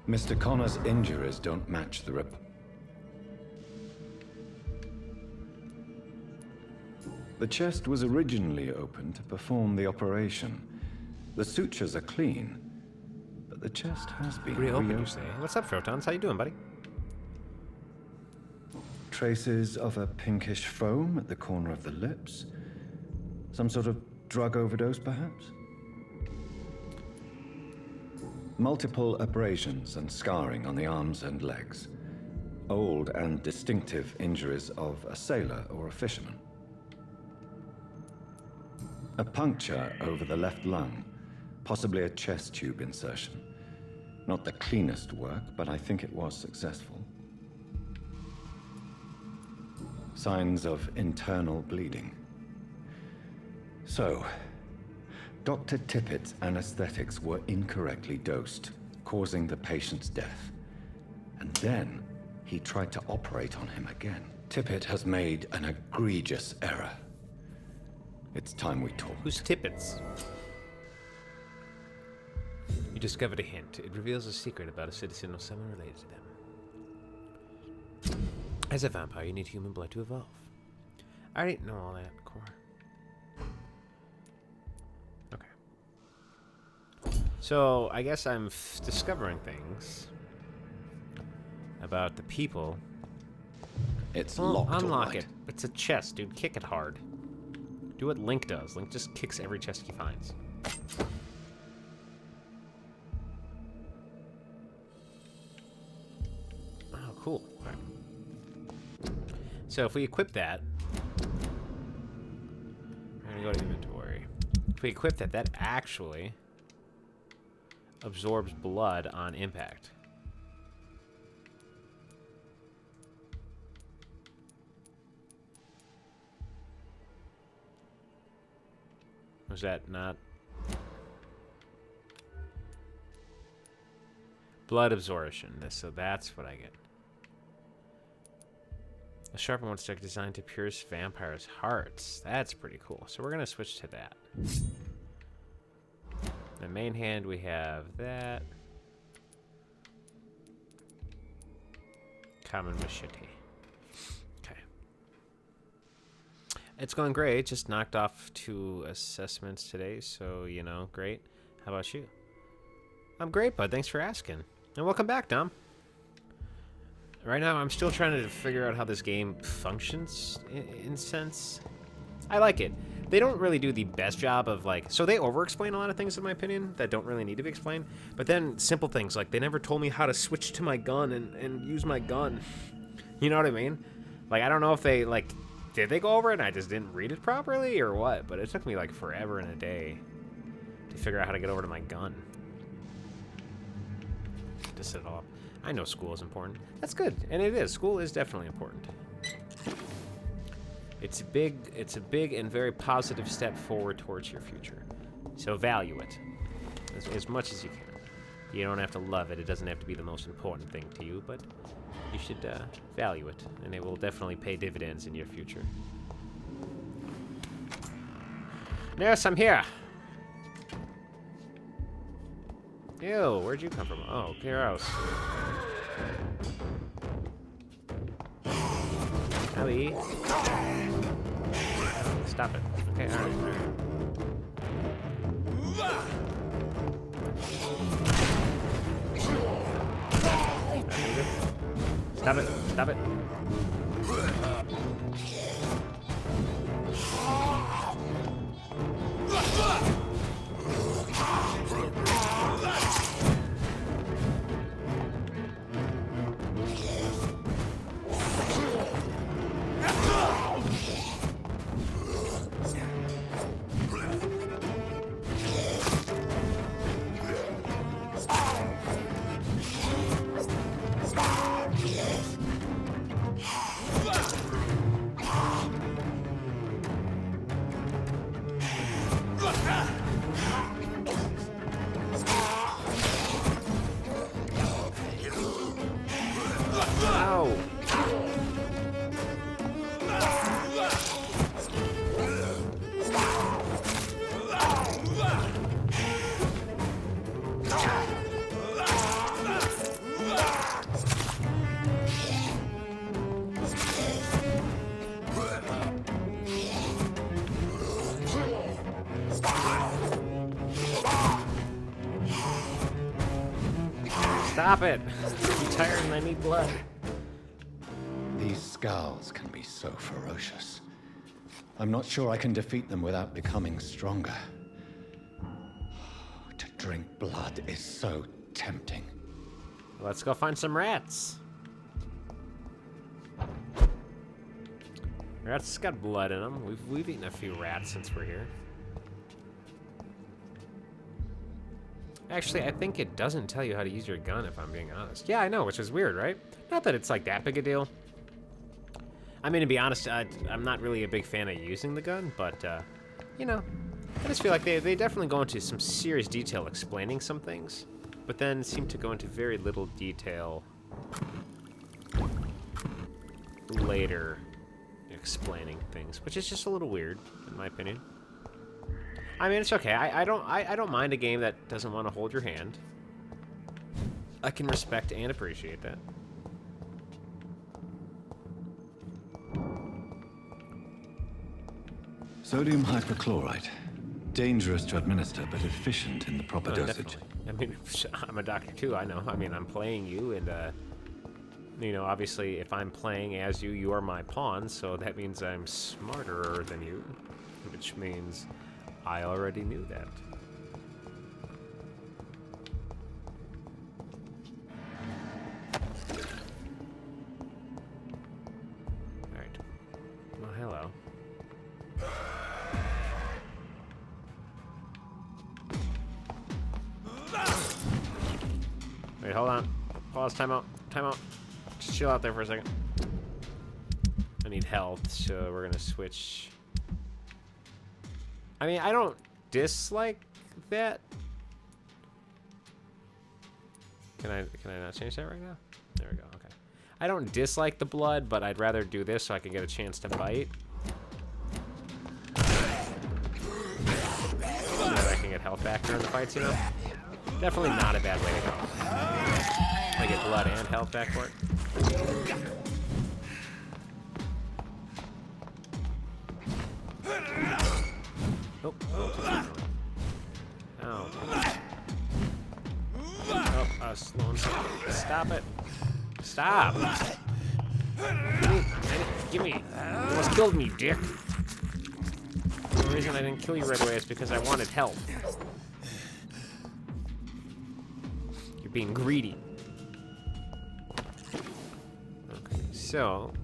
Mr. Connor's injuries don't match the The chest was originally open to perform the operation. The sutures are clean, but the chest has been reopened, you say? What's up, Photons? How you doing, buddy? Traces of a pinkish foam at the corner of the lips. Some sort of drug overdose, perhaps? Multiple abrasions and scarring on the arms and legs. Old and distinctive injuries of a sailor or a fisherman. A puncture over the left lung, possibly a chest tube insertion. Not the cleanest work, but I think it was successful. Signs of internal bleeding. So, Dr. Tippett's anesthetics were incorrectly dosed, causing the patient's death. And then, he tried to operate on him again. Tippett has made an egregious error. It's time we talk. Who's Tippett's? You discovered a hint. It reveals a secret about a citizen or someone related to them. As a vampire, you need human blood to evolve. I didn't know all that, Core. Okay. So, I guess I'm discovering things about the people. It's locked. Unlock it. It's a chest, dude. Kick it hard. Do what Link does. Link just kicks every chest he finds. Oh, cool. All right. So if we equip that, we're gonna go to inventory. If we equip that, that actually absorbs blood on impact. Was that not? Blood absorption. So that's what I get. A sharpened one stick designed to pierce vampires' hearts. That's pretty cool. So we're gonna switch to that. The main hand, we have that. Common machete. Okay. It's going great. Just knocked off 2 assessments today, so, you know, great. How about you? I'm great, bud. Thanks for asking. And welcome back, Dom. Right now, I'm still trying to figure out how this game functions, in sense. I like it. They don't really do the best job of, like... So they over-explain a lot of things, in my opinion, that don't really need to be explained. But then, simple things, like, they never told me how to switch to my gun and use my gun. You know what I mean? Like, I don't know if they, like... Did they go over it and I just didn't read it properly, or what? But it took me, like, forever and a day to figure out how to get over to my gun. To set it all up. I know school is important. That's good, and it is. School is definitely important. It's a big and very positive step forward towards your future. So value it as much as you can. You don't have to love it. It doesn't have to be the most important thing to you, but you should value it, and it will definitely pay dividends in your future. Nurse, I'm here. Ew, where'd you come from? Oh, gross. Ellie. Stop it. Okay, alright. Stop it. Stop it. Stop it! I'm tired and I need blood. These scowls can be so ferocious. I'm not sure I can defeat them without becoming stronger. To drink blood is so tempting. Let's go find some rats. Rats got blood in them. We've eaten a few rats since we're here. Actually, I think it doesn't tell you how to use your gun, if I'm being honest. Yeah, I know, which is weird, right? Not that it's like that big a deal. I mean, to be honest, I'm not really a big fan of using the gun, but, you know, I just feel like they definitely go into some serious detail explaining some things, but then seem to go into very little detail later explaining things, which is just a little weird, in my opinion. I mean, it's okay. I don't mind a game that doesn't want to hold your hand. I can respect and appreciate that. Sodium hypochlorite. Dangerous to administer, but efficient in the proper dosage. Definitely. I mean, I'm a doctor too, I know. I mean, I'm playing you, and, you know, obviously, if I'm playing as you, you are my pawn, so that means I'm smarter than you, which means I already knew that. Alright. Well, hello. Wait, hold on. Pause, time out. Time out. Just chill out there for a second. I need health, so we're gonna switch. I mean, I don't dislike that. Can I not change that right now? There we go, okay. I don't dislike the blood, but I'd rather do this so I can get a chance to bite. So that I can get health back during the fights, you know? Definitely not a bad way to go. I get blood and health back for it. Oh, oh. Oh, I was slowing. Stop it. Stop. Give me. You almost killed me, dick. The reason I didn't kill you right away is because I wanted help. You're being greedy. Okay, so...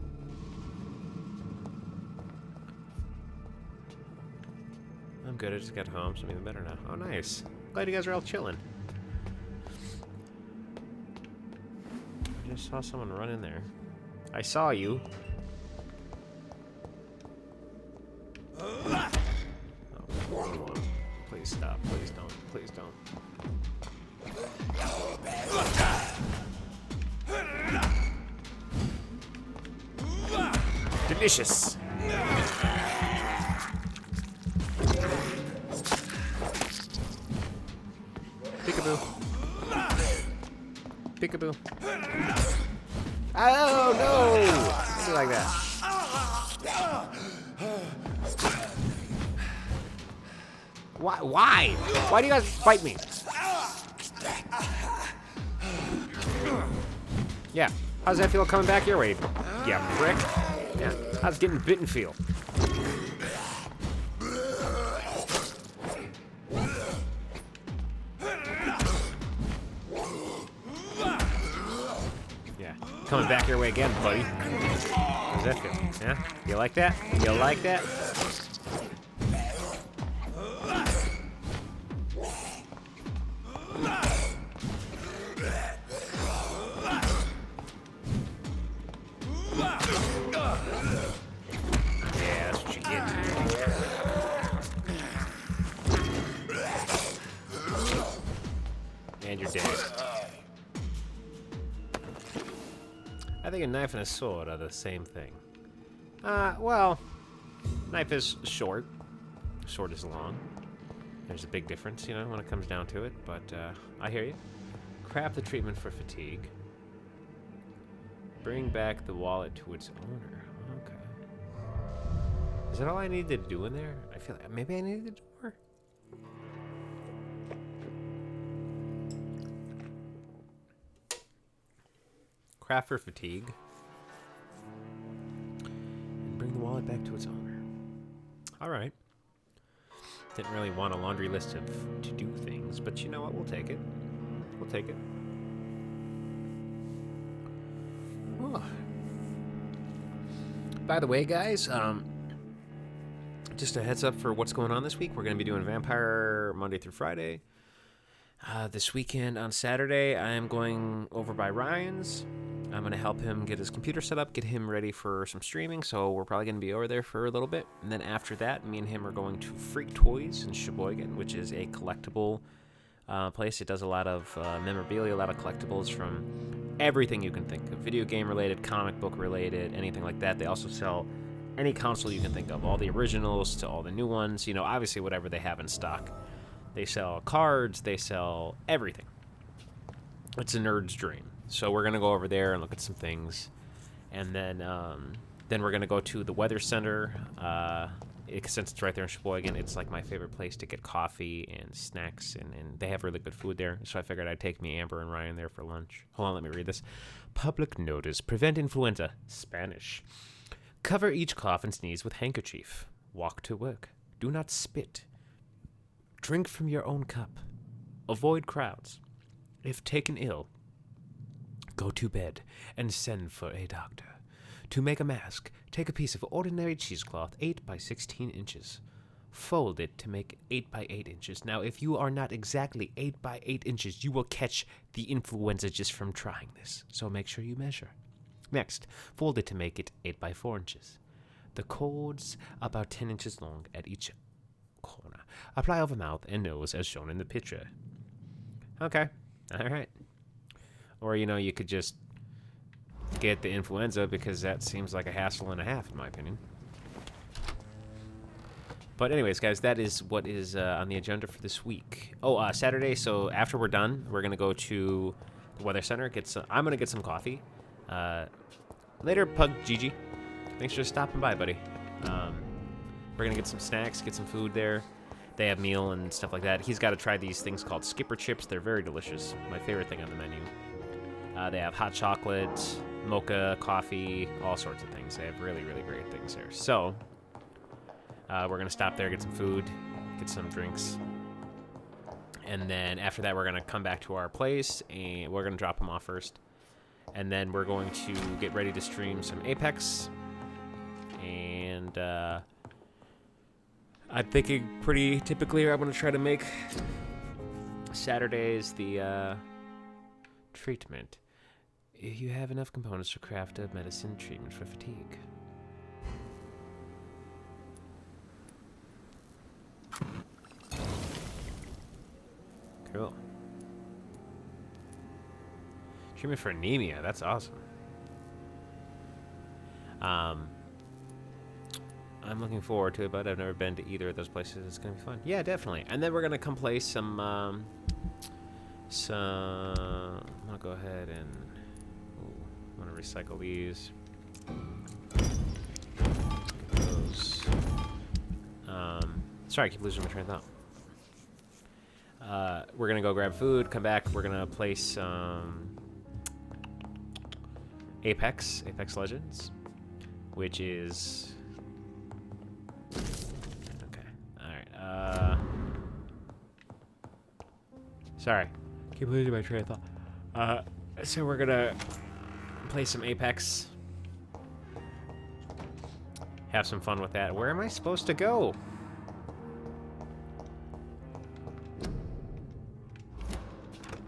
I'm good, I just got home, so I'm even better now. Oh, nice. Glad you guys are all chilling. I just saw someone run in there. I saw you. Oh, please stop. Please don't. Please don't. Delicious. Peekaboo. Peekaboo. Oh no! Something like that. Why? Why? Why do you guys fight me? Yeah. How's that feel coming back your way? Yeah, prick. Yeah. How's getting bitten feel? Yeah. Coming back your way again, buddy. How's that feel? Yeah? You like that? You like that? And you're dead. I think a knife and a sword are the same thing. Well, knife is short. Sword is long. There's a big difference, you know, when it comes down to it, but I hear you. Craft the treatment for fatigue. Bring back the wallet to its owner. Okay. Is that all I need to do in there? I feel like maybe I needed to do more. Craft for fatigue. And bring the wallet back to its owner. Alright. Didn't really want a laundry list of to-do things, but you know what? We'll take it. We'll take it. Oh. By the way, guys, just a heads up for what's going on this week. We're going to be doing Vampyr Monday through Friday. This weekend on Saturday, I am going over by Ryan's. I'm going to help him get his computer set up, get him ready for some streaming, so we're probably going to be over there for a little bit. And then after that, me and him are going to Freak Toys in Sheboygan, which is a collectible place. It does a lot of memorabilia, a lot of collectibles from everything you can think of. Video game related, comic book related, anything like that. They also sell any console you can think of, all the originals to all the new ones, you know, obviously whatever they have in stock. They sell cards, they sell everything. It's a nerd's dream. So we're going to go over there and look at some things. And then we're going to go to the Weather Center. Since it's right there in Sheboygan, it's like my favorite place to get coffee and snacks. And they have really good food there. So I figured I'd take me, Amber, and Ryan there for lunch. Hold on, let me read this. Public notice. Prevent influenza. Spanish. Cover each cough and sneeze with handkerchief. Walk to work. Do not spit. Drink from your own cup. Avoid crowds. If taken ill, go to bed and send for a doctor. To make a mask, take a piece of ordinary cheesecloth 8 by 16 inches. Fold it to make 8 by 8 inches. Now, if you are not exactly 8 by 8 inches, you will catch the influenza just from trying this. So make sure you measure. Next, fold it to make it 8 by 4 inches. The cords about 10 inches long at each corner. Apply over mouth and nose as shown in the picture. Okay. All right. Or, you know, you could just get the influenza because that seems like a hassle and a half, in my opinion. But anyways, guys, that is what is on the agenda for this week. Oh, Saturday. So after we're done, we're gonna go to the weather center. I'm gonna get some coffee. Later, Pug Gigi. Thanks for stopping by, buddy. We're gonna get some snacks, get some food there. They have meal and stuff like that. He's got to try these things called skipper chips. They're very delicious. My favorite thing on the menu. They have hot chocolate, mocha, coffee, all sorts of things. They have really, really great things there. So we're going to stop there, get some food, get some drinks. And then after that, we're going to come back to our place, and we're going to drop him off first. And then we're going to get ready to stream some Apex. And I'm thinking pretty typically I'm going to try to make Saturdays the treatment. If you have enough components to craft a medicine treatment for fatigue. Cool. Treatment for anemia. That's awesome. I'm looking forward to it, but I've never been to either of those places. It's gonna be fun. Yeah, definitely. And then we're gonna come play some. I'm gonna go ahead and. I'm gonna recycle these. Those. Sorry, I keep losing my train of thought. We're gonna go grab food, come back. We're gonna play some Apex Legends, which is okay. All right. Sorry, keep losing my train of thought. So we're gonna play some Apex, have some fun with that. Where am I supposed to go?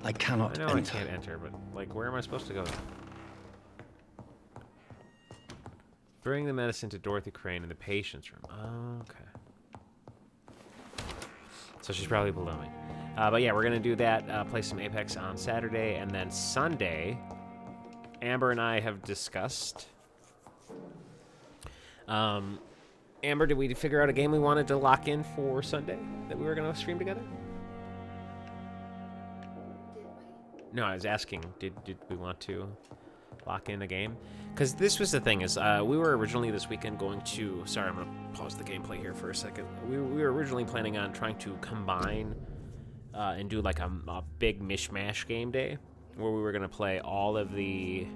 I cannot I know enter. I can't enter, but like, where am I supposed to go? Bring the medicine to Dorothy Crane in the patient's room. Oh, okay. So she's probably below me. But yeah, we're gonna do that. Play some Apex on Saturday, and then Sunday. Amber and I have discussed. Amber, did we figure out a game we wanted to lock in for Sunday that we were gonna stream together? No, I was asking, did we want to lock in a game? Because this was the thing, is we were originally this weekend going to... Sorry, I'm going to pause the gameplay here for a second. We were originally planning on trying to combine and do like a big mishmash game day, where we were going to play all of the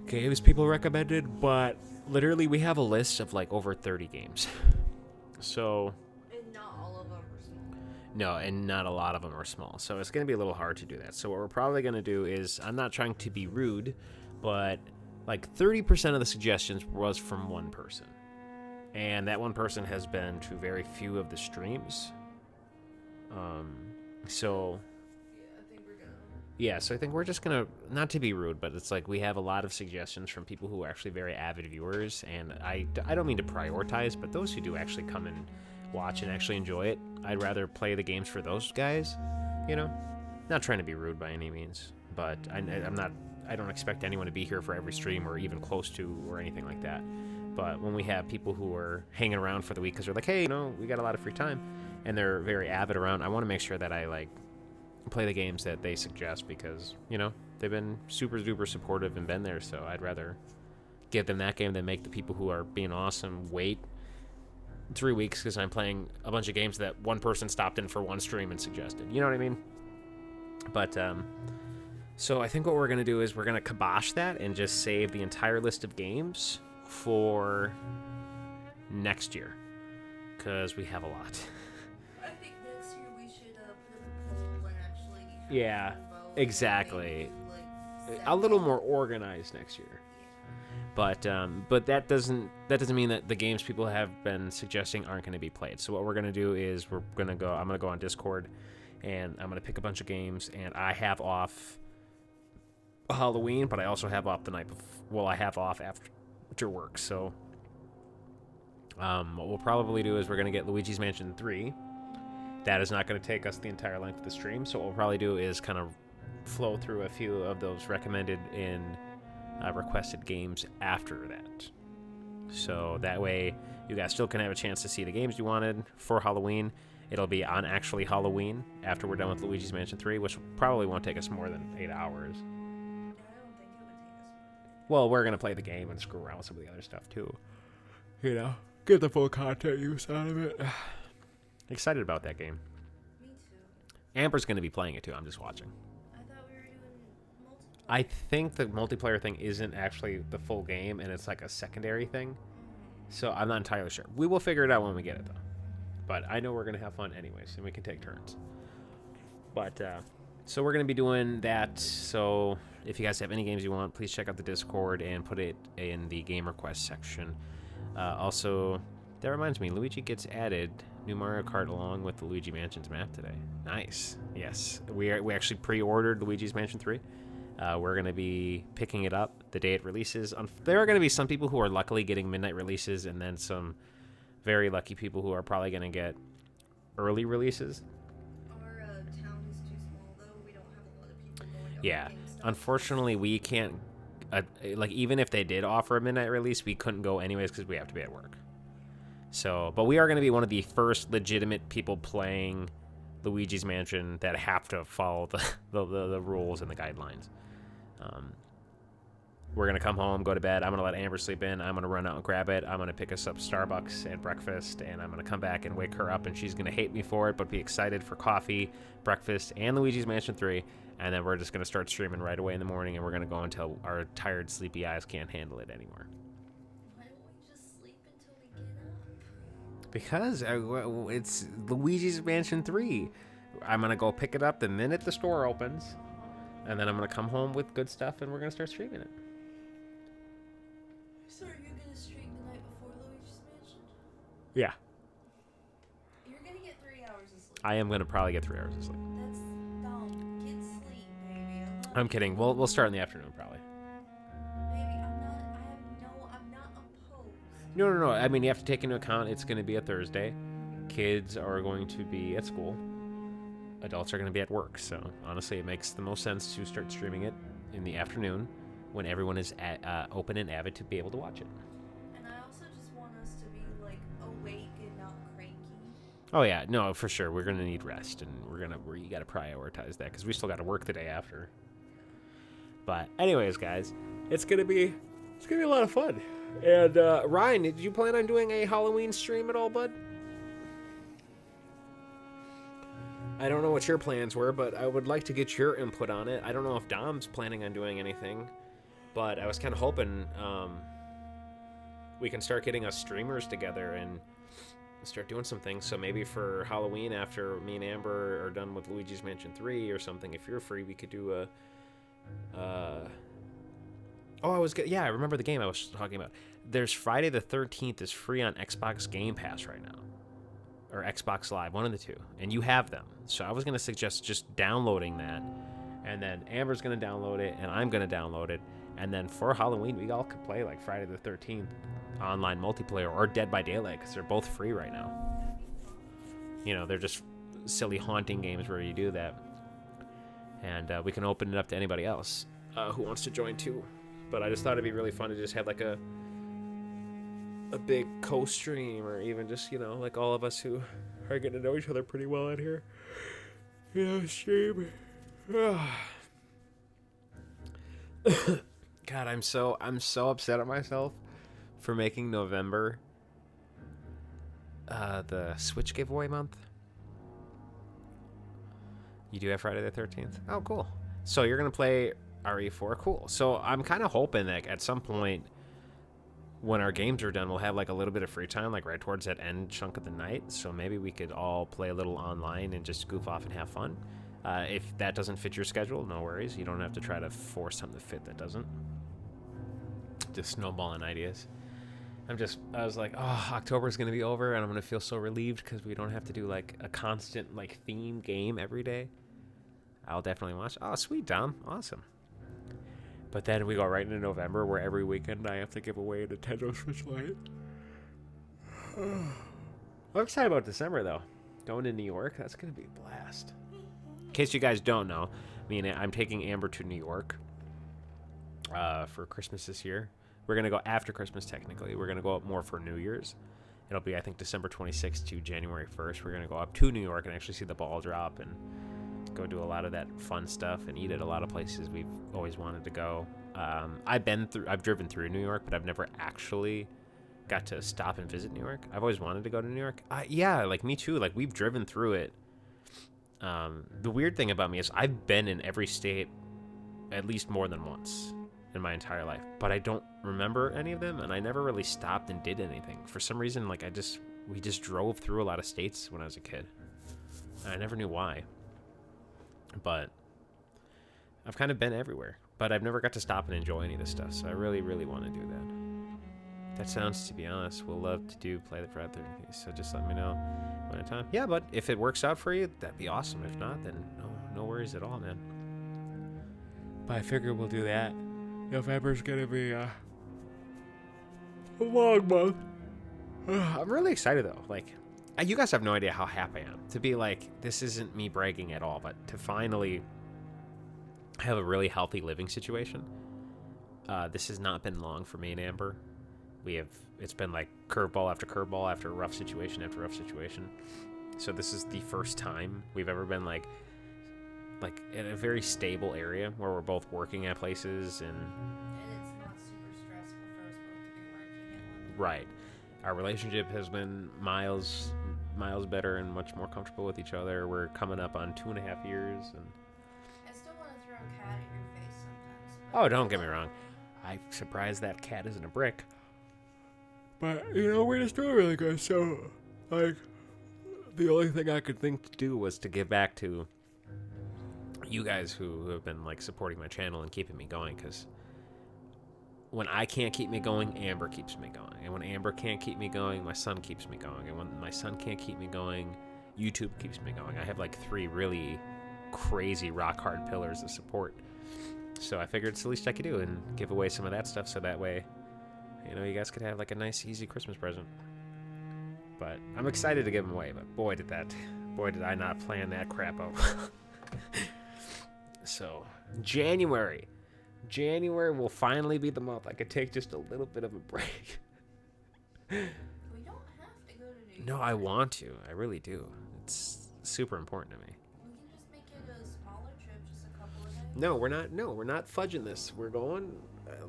games people recommended, but literally we have a list of like over 30 games. So... And not all of them are small. No, and not a lot of them are small. So it's going to be a little hard to do that. So what we're probably going to do is, I'm not trying to be rude, but like 30% of the suggestions was from one person. And that one person has been to very few of the streams. So... Yeah, so I think we're just going to, not to be rude, but it's like we have a lot of suggestions from people who are actually very avid viewers. And I don't mean to prioritize, but those who do actually come and watch and actually enjoy it, I'd rather play the games for those guys, you know? Not trying to be rude by any means, but I don't expect anyone to be here for every stream or even close to or anything like that. But when we have people who are hanging around for the week because they're like, hey, you know, we got a lot of free time, and they're very avid around, I want to make sure that I, like, play the games that they suggest because, you know, they've been super duper supportive and been there, so I'd rather give them that game than make the people who are being awesome wait 3 weeks because I'm playing a bunch of games that one person stopped in for one stream and suggested. You know what I mean? But, so I think what we're going to do is we're going to kibosh that and just save the entire list of games for next year because we have a lot. I think next year we should put up a poll and actually have Yeah, people vote and exactly. maybe, like, A little more organized next year. But that doesn't mean that the games people have been suggesting aren't going to be played. So what we're going to do is I'm going to go on Discord and I'm going to pick a bunch of games, and I have off Halloween, but I also have off the night before. Well, I have off after work. So what we'll probably do is we're going to get Luigi's Mansion 3. That is not going to take us the entire length of the stream. So what we'll probably do is kind of flow through a few of those recommended in requested games after that. So that way you guys still can have a chance to see the games you wanted for Halloween. It'll be on actually Halloween after we're done with Luigi's Mansion 3, which probably won't take us more than 8 hours. I don't think it would take us. Well, we're going to play the game and screw around with some of the other stuff too. You know, get the full content use out of it. Excited about that game. Me too. Amber's going to be playing it too. I'm just watching. I thought we were doing multiplayer. I think the multiplayer thing isn't actually the full game, and it's like a secondary thing. So I'm not entirely sure. We will figure it out when we get it, though. But I know we're going to have fun anyways, and we can take turns. But, so we're going to be doing that. So if you guys have any games you want, please check out the Discord and put it in the game request section. Also, that reminds me, Luigi gets added new Mario Kart along with the Luigi Mansions map today. Nice. Yes. We actually pre-ordered Luigi's Mansion 3. We're going to be picking it up the day it releases. There are going to be some people who are luckily getting midnight releases, and then some very lucky people who are probably going to get early releases. Our town is too small, though. We don't have a lot of people going to Yeah. opening stuff. Unfortunately, we can't... like, even if they did offer a midnight release, we couldn't go anyways because we have to be at work. So, but we are going to be one of the first legitimate people playing Luigi's Mansion that have to follow the rules and the guidelines. We're going to come home, go to bed. I'm going to let Amber sleep in. I'm going to run out and grab it. I'm going to pick us up Starbucks and breakfast, and I'm going to come back and wake her up, and she's going to hate me for it, but be excited for coffee, breakfast, and Luigi's Mansion 3. And then we're just going to start streaming right away in the morning, and we're going to go until our tired, sleepy eyes can't handle it anymore. Why don't we just sleep until we get up? Because it's Luigi's Mansion 3. I'm going to go pick it up the minute the store opens, and then I'm going to come home with good stuff, and we're going to start streaming it. So are you gonna stream the night before Luigi's Mansion? Yeah. You're gonna get 3 hours of sleep. I am going to probably get 3 hours of sleep. That's dumb. Get sleep, baby. I'm kidding. We'll start in the afternoon, probably. Baby, I'm not opposed. No. I mean, you have to take into account it's going to be a Thursday. Kids are going to be at school. Adults are going to be at work. So, honestly, it makes the most sense to start streaming it in the afternoon when everyone is open and avid to be able to watch it. And I also just want us to be, like, awake and not cranky. Oh, yeah. No, for sure. We're going to need rest, and you got to prioritize that because we still got to work the day after. But anyways, guys, it's going to be a lot of fun. And Ryan, did you plan on doing a Halloween stream at all, bud? I don't know what your plans were, but I would like to get your input on it. I don't know if Dom's planning on doing anything, but I was kind of hoping we can start getting us streamers together and start doing some things. So maybe for Halloween, after me and Amber are done with Luigi's Mansion 3 or something, if you're free, we could do a... I remember the game I was talking about. There's Friday the 13th is free on Xbox Game Pass right now. Or Xbox Live, one of the two. And you have them. So I was going to suggest just downloading that. And then Amber's going to download it, and I'm going to download it. And then for Halloween, we all could play like Friday the 13th online multiplayer or Dead by Daylight, because they're both free right now. You know, they're just silly haunting games where you do that. And we can open it up to anybody else who wants to join too. But I just thought it'd be really fun to just have like a big co-stream, or even just, you know, like all of us who are getting to know each other pretty well in here. You know, stream. God, I'm so upset at myself for making November the Switch giveaway month. You do have Friday the 13th? Oh, cool. So you're going to play RE4? Cool. So I'm kind of hoping that at some point when our games are done, we'll have like a little bit of free time, like right towards that end chunk of the night. So maybe we could all play a little online and just goof off and have fun. If that doesn't fit your schedule, no worries. You don't have to try to force something to fit that doesn't. Just snowballing ideas. I was like, oh, October's going to be over, and I'm going to feel so relieved because we don't have to do like a constant like theme game every day. I'll definitely watch. Oh, sweet, Dom. Awesome. But then we go right into November, where every weekend I have to give away a Nintendo Switch Lite. I'm excited about December, though. Going to New York, that's going to be a blast. In case you guys don't know, I'm taking Amber to New York for Christmas this year. We're going to go after Christmas, technically. We're going to go up more for New Year's. It'll be, I think, December 26th to January 1st. We're going to go up to New York and actually see the ball drop and go do a lot of that fun stuff and eat at a lot of places we've always wanted to go. I've driven through New York, but I've never actually got to stop and visit New York. I've always wanted to go to New York. Yeah, like me too. Like we've driven through it. The weird thing about me is I've been in every state at least more than once in my entire life, but I don't remember any of them, and I never really stopped and did anything. For some reason, like we just drove through a lot of states when I was a kid. And I never knew why. But I've kind of been everywhere, but I've never got to stop and enjoy any of this stuff, so I really, really want to do that. That sounds, to be honest, we'll love to play the Friday 13th, so just let me know when it's time. Yeah, but if it works out for you, that'd be awesome. If not, then no worries at all, man. But I figure we'll do that. November's gonna be a long month. I'm really excited though. Like, you guys have no idea how happy I am to be like, this isn't me bragging at all, but to finally have a really healthy living situation. This has not been long for me and Amber. It's been like curveball after curveball after rough situation after rough situation. So this is the first time we've ever been like in a very stable area where we're both working at places and it's not super stressful for us both to be working at one. right. Our relationship has been miles better and much more comfortable with each other. We're coming up on 2.5 years, and I still want to throw a cat at your face sometimes. oh, don't get me wrong, I'm surprised that cat isn't a brick. But we're just doing really good. So, like, the only thing I could think to do was to give back to you guys who have been like supporting my channel and keeping me going, because when I can't keep me going, Amber keeps me going, and when Amber can't keep me going, my son keeps me going, and when my son can't keep me going, YouTube keeps me going. I have like 3 really crazy rock hard pillars of support, so I figured it's the least I could do and give away some of that stuff, so that way you guys could have like a nice easy Christmas present. But I'm excited to give them away, but boy did I not plan that crap out. So, January will finally be the month I could take just a little bit of a break. We don't have to go to New York. No, I want to. I really do. It's super important to me. We can just make it a smaller trip, just a couple of days. No, we're not fudging this. We're going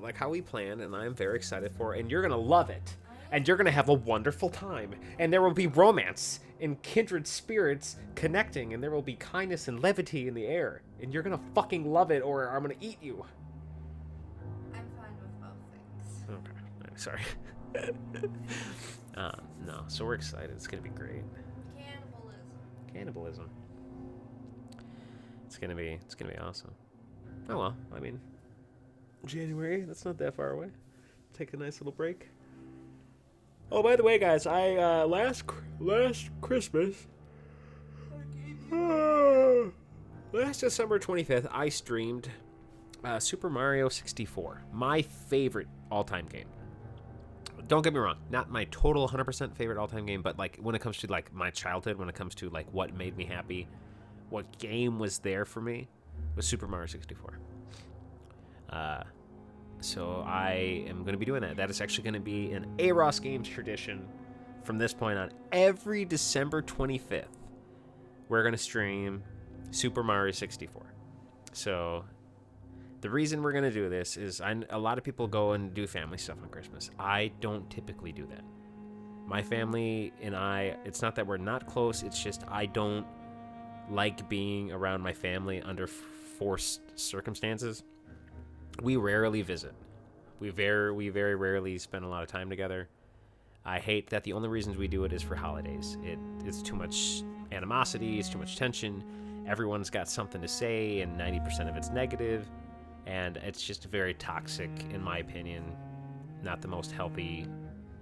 like how we planned, and I'm very excited for it, and you're going to love it. And you're going to have a wonderful time. And there will be romance and kindred spirits connecting, and there will be kindness and levity in the air. And you're going to fucking love it, or I'm going to eat you. I'm fine with both things. Okay. Sorry. No, so we're excited. It's going to be great. Cannibalism. It's going to be awesome. Oh, well, I mean, January, that's not that far away. Take a nice little break. Oh, by the way, guys, I last Christmas, last December 25th, I streamed Super Mario 64, my favorite all-time game. Don't get me wrong, not my total 100% favorite all-time game, but like when it comes to like my childhood, when it comes to like what made me happy, what game was there for me, was Super Mario 64. So I am going to be doing that. That is actually going to be an AROS Games tradition from this point on. Every December 25th, we're going to stream Super Mario 64. So the reason we're going to do this is a lot of people go and do family stuff on Christmas. I don't typically do that. My family and I, it's not that we're not close, it's just I don't like being around my family under forced circumstances. We rarely visit. We very rarely spend a lot of time together. I hate that the only reasons we do it is for holidays. It's too much animosity, it's too much tension. Everyone's got something to say, and 90% of it's negative, and it's just very toxic, in my opinion. Not the most healthy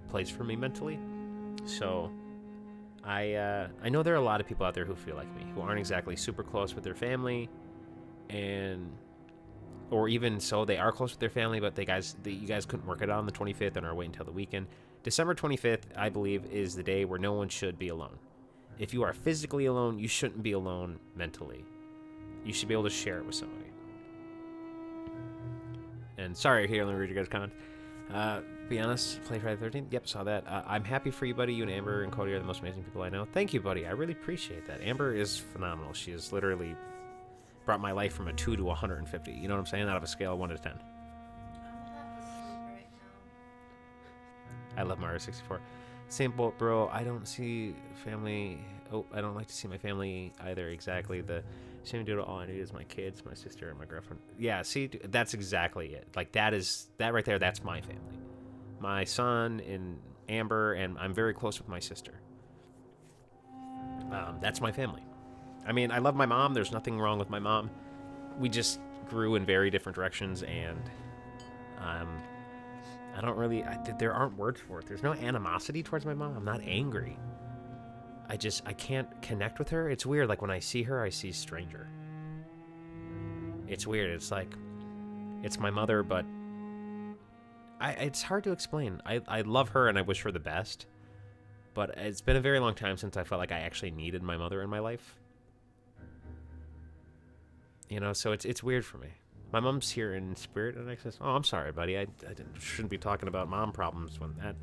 place for me mentally. So I know there are a lot of people out there who feel like me, who aren't exactly super close with their family, or even so, they are close with their family, but you guys couldn't work it out on the 25th and are waiting until the weekend. December 25th, I believe, is the day where no one should be alone. If you are physically alone, you shouldn't be alone mentally. You should be able to share it with somebody. And sorry, here, let me read your guys' comments. Be honest, play Friday the 13th. Yep, saw that. I'm happy for you, buddy. You and Amber and Cody are the most amazing people I know. Thank you, buddy. I really appreciate that. Amber is phenomenal. She has literally brought my life from a 2 to 150. You know what I'm saying? Out of a scale of 1 to 10. I'm half asleep right now. I love Mario 64. Same boat, bro. I don't see family. Oh, I don't like to see my family either. Exactly. The same dude. All I need is my kids, my sister, and my girlfriend. Yeah, see, that's exactly it. Like, that right there, that's my family. My son and Amber, and I'm very close with my sister. That's my family. I mean, I love my mom. There's nothing wrong with my mom. We just grew in very different directions, and I don't really... there aren't words for it. There's no animosity towards my mom. I'm not angry. I can't connect with her. It's weird. Like, when I see her, I see stranger. It's weird. It's like, it's my mother, but it's hard to explain. I love her and I wish her the best, but it's been a very long time since I felt like I actually needed my mother in my life. You know, so it's weird for me. My mom's here in spirit, and I says, "Oh, I'm sorry, buddy. I shouldn't be talking about mom problems when that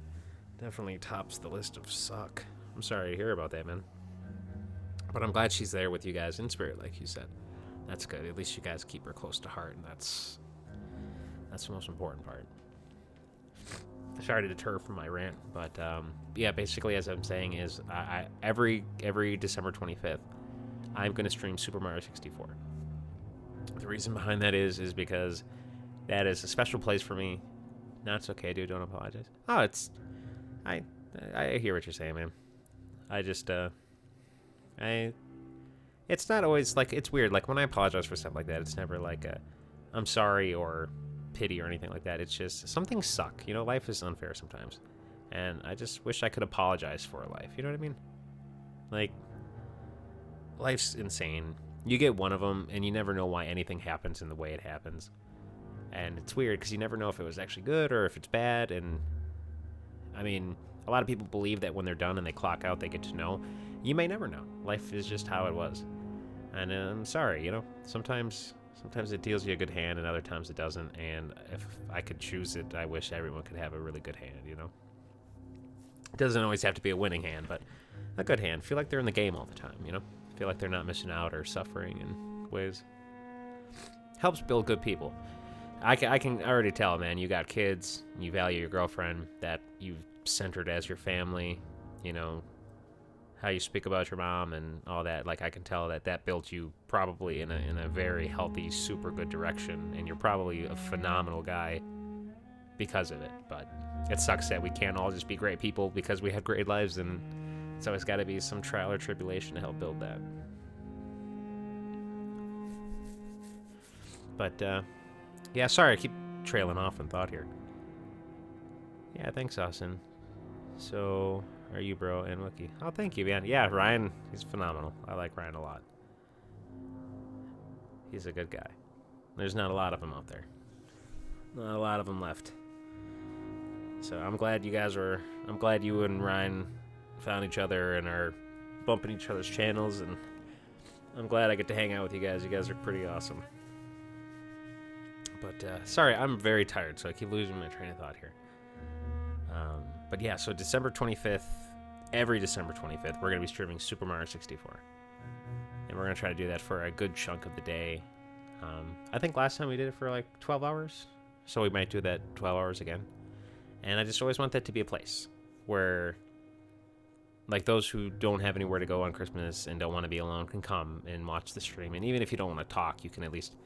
definitely tops the list of suck. I'm sorry to hear about that, man. But I'm glad she's there with you guys in spirit, like you said. That's good. At least you guys keep her close to heart, and that's the most important part." Sorry to deter from my rant, but yeah, basically, as I'm saying, is I every December 25th, I'm going to stream Super Mario 64. The reason behind that is because that is a special place for me. No, it's okay, dude. Don't apologize. Oh, I hear what you're saying, man. I just it's not always like, it's weird. Like, when I apologize for stuff like that, it's never like I'm sorry or pity or anything like that. It's just, some things suck. You know, life is unfair sometimes, and I just wish I could apologize for life. You know what I mean? Like, life's insane. You get one of them, and you never know why anything happens in the way it happens. And it's weird, because you never know if it was actually good or if it's bad. And, I mean, a lot of people believe that when they're done and they clock out, they get to know. You may never know. Life is just how it was. And I'm sorry, you know, sometimes it deals you a good hand, and other times it doesn't. And if I could choose it, I wish everyone could have a really good hand, you know? It doesn't always have to be a winning hand, but a good hand. Feel like they're in the game all the time, you know? Feel like they're not missing out or suffering in ways. Helps build good people. I can already tell, man, you got kids, you value your girlfriend, that you've centered as your family, you know, how you speak about your mom and all that. Like, I can tell that built you probably in a very healthy, super good direction, and you're probably a phenomenal guy because of it. But it sucks that we can't all just be great people because we have great lives, and it's always got to be some trial or tribulation to help build that. But yeah, sorry, I keep trailing off in thought here. Yeah, thanks, Austin. So, are you, bro, and Wookie? Oh, thank you, man. Yeah, Ryan, he's phenomenal. I like Ryan a lot. He's a good guy. There's not a lot of them out there. Not a lot of them left. So I'm glad you and Ryan found each other and are bumping each other's channels, and I'm glad I get to hang out with you guys. You guys are pretty awesome. But sorry, I'm very tired, so I keep losing my train of thought here. But yeah, so December 25th, every December 25th, we're going to be streaming Super Mario 64. And we're going to try to do that for a good chunk of the day. I think last time we did it for like 12 hours, so we might do that 12 hours again. And I just always want that to be a place where, like, those who don't have anywhere to go on Christmas and don't want to be alone can come and watch the stream. And even if you don't want to talk, you can at least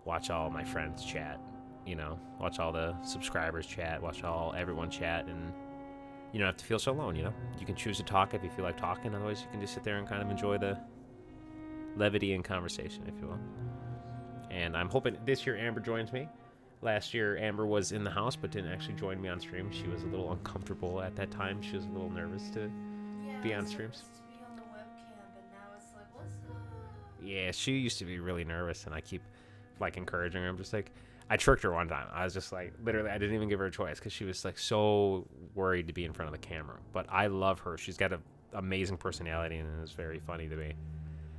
watch all my friends chat, you know, watch all the subscribers chat, watch everyone chat, and you don't have to feel so alone, you know? You can choose to talk if you feel like talking, otherwise you can just sit there and kind of enjoy the levity and conversation, if you will. And I'm hoping this year Amber joins me. Last year Amber was in the house but didn't actually join me on stream. She was a little uncomfortable at that time. She was a little nervous to be on streams. To be on the webcam, but now it's like, what's up? Yeah, she used to be really nervous, and I keep like encouraging her. I'm just like, I tricked her one time. I was just like, literally, I didn't even give her a choice because she was like so worried to be in front of the camera. But I love her. She's got an amazing personality, and it's very funny to me.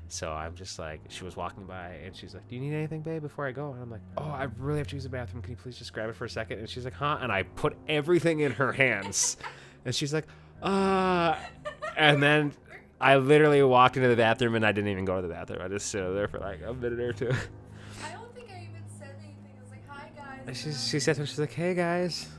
So I'm just like, she was walking by and she's like, do you need anything, babe, before I go? And I'm like, oh, I really have to use the bathroom. Can you please just grab it for a second? And she's like, huh? And I put everything in her hands. And she's like, and then I literally walked into the bathroom and I didn't even go to the bathroom. I just stood there for like a minute or two. I don't think I even said anything. I was like, hi, guys. And she said to me, she's like, hey, guys,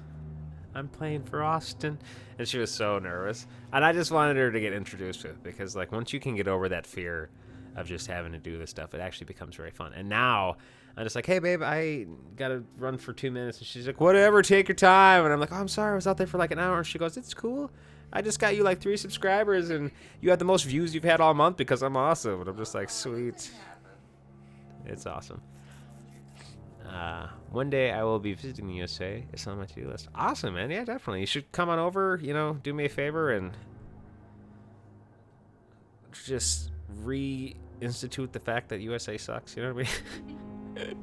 I'm playing for Austin. And she was so nervous. And I just wanted her to get introduced to it because, like, once you can get over that fear of just having to do this stuff, it actually becomes very fun. And now I'm just like, hey, babe, I got to run for 2 minutes. And she's like, whatever, take your time. And I'm like, oh, I'm sorry, I was out there for like an hour. And she goes, it's cool. I just got you like 3 subscribers and you had the most views you've had all month because I'm awesome. And I'm just like, sweet. It's awesome. One day I will be visiting the USA. It's on my to-do list. Awesome, man. Yeah, definitely. You should come on over, do me a favor and just reinstitute the fact that USA sucks. You know what I mean?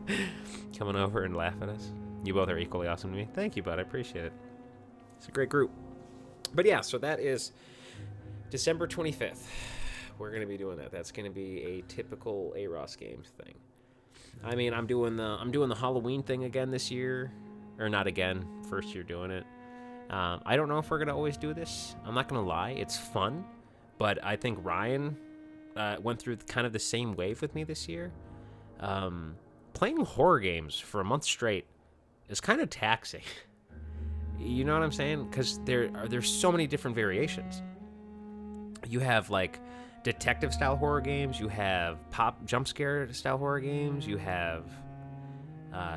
Come on over and laugh at us. You both are equally awesome to me. Thank you, bud. I appreciate it. It's a great group. But yeah, so that is December 25th. We're going to be doing that. That's going to be a typical AROS Games thing. I mean, I'm doing the Halloween thing again this year, or not again. First year doing it. I don't know if we're gonna always do this. I'm not gonna lie, it's fun, but I think Ryan went through kind of the same wave with me this year. Playing horror games for a month straight is kind of taxing. You know what I'm saying? Because there's so many different variations. You have like detective style horror games, you have pop jump scare style horror games, you have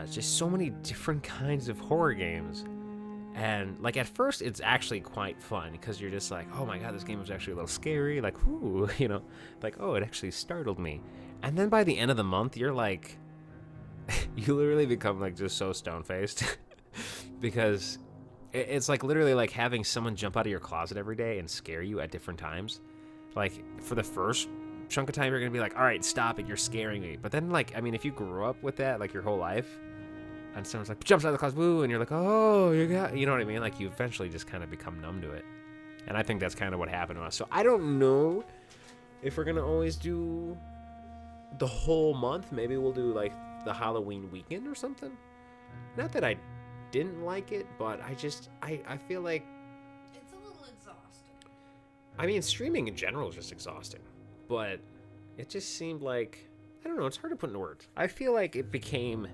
just so many different kinds of horror games. And like at first it's actually quite fun because you're just like, oh my god, this game was actually a little scary, like ooh, like oh, it actually startled me. And then by the end of the month you're like you literally become like just so stone-faced because it's like literally like having someone jump out of your closet every day and scare you at different times. Like, for the first chunk of time, you're going to be like, all right, stop it, you're scaring me. But then, like, I mean, if you grew up with that, like, your whole life, and someone's like, jumps out of the closet, woo, and you're like, oh, you know what I mean? Like, you eventually just kind of become numb to it. And I think that's kind of what happened to us. So I don't know if we're going to always do the whole month. Maybe we'll do, like, the Halloween weekend or something. Not that I didn't like it, but I feel like It's a little exhausting. I mean, streaming in general is just exhausting, but it just seemed like, I don't know, it's hard to put into words. I feel like it became,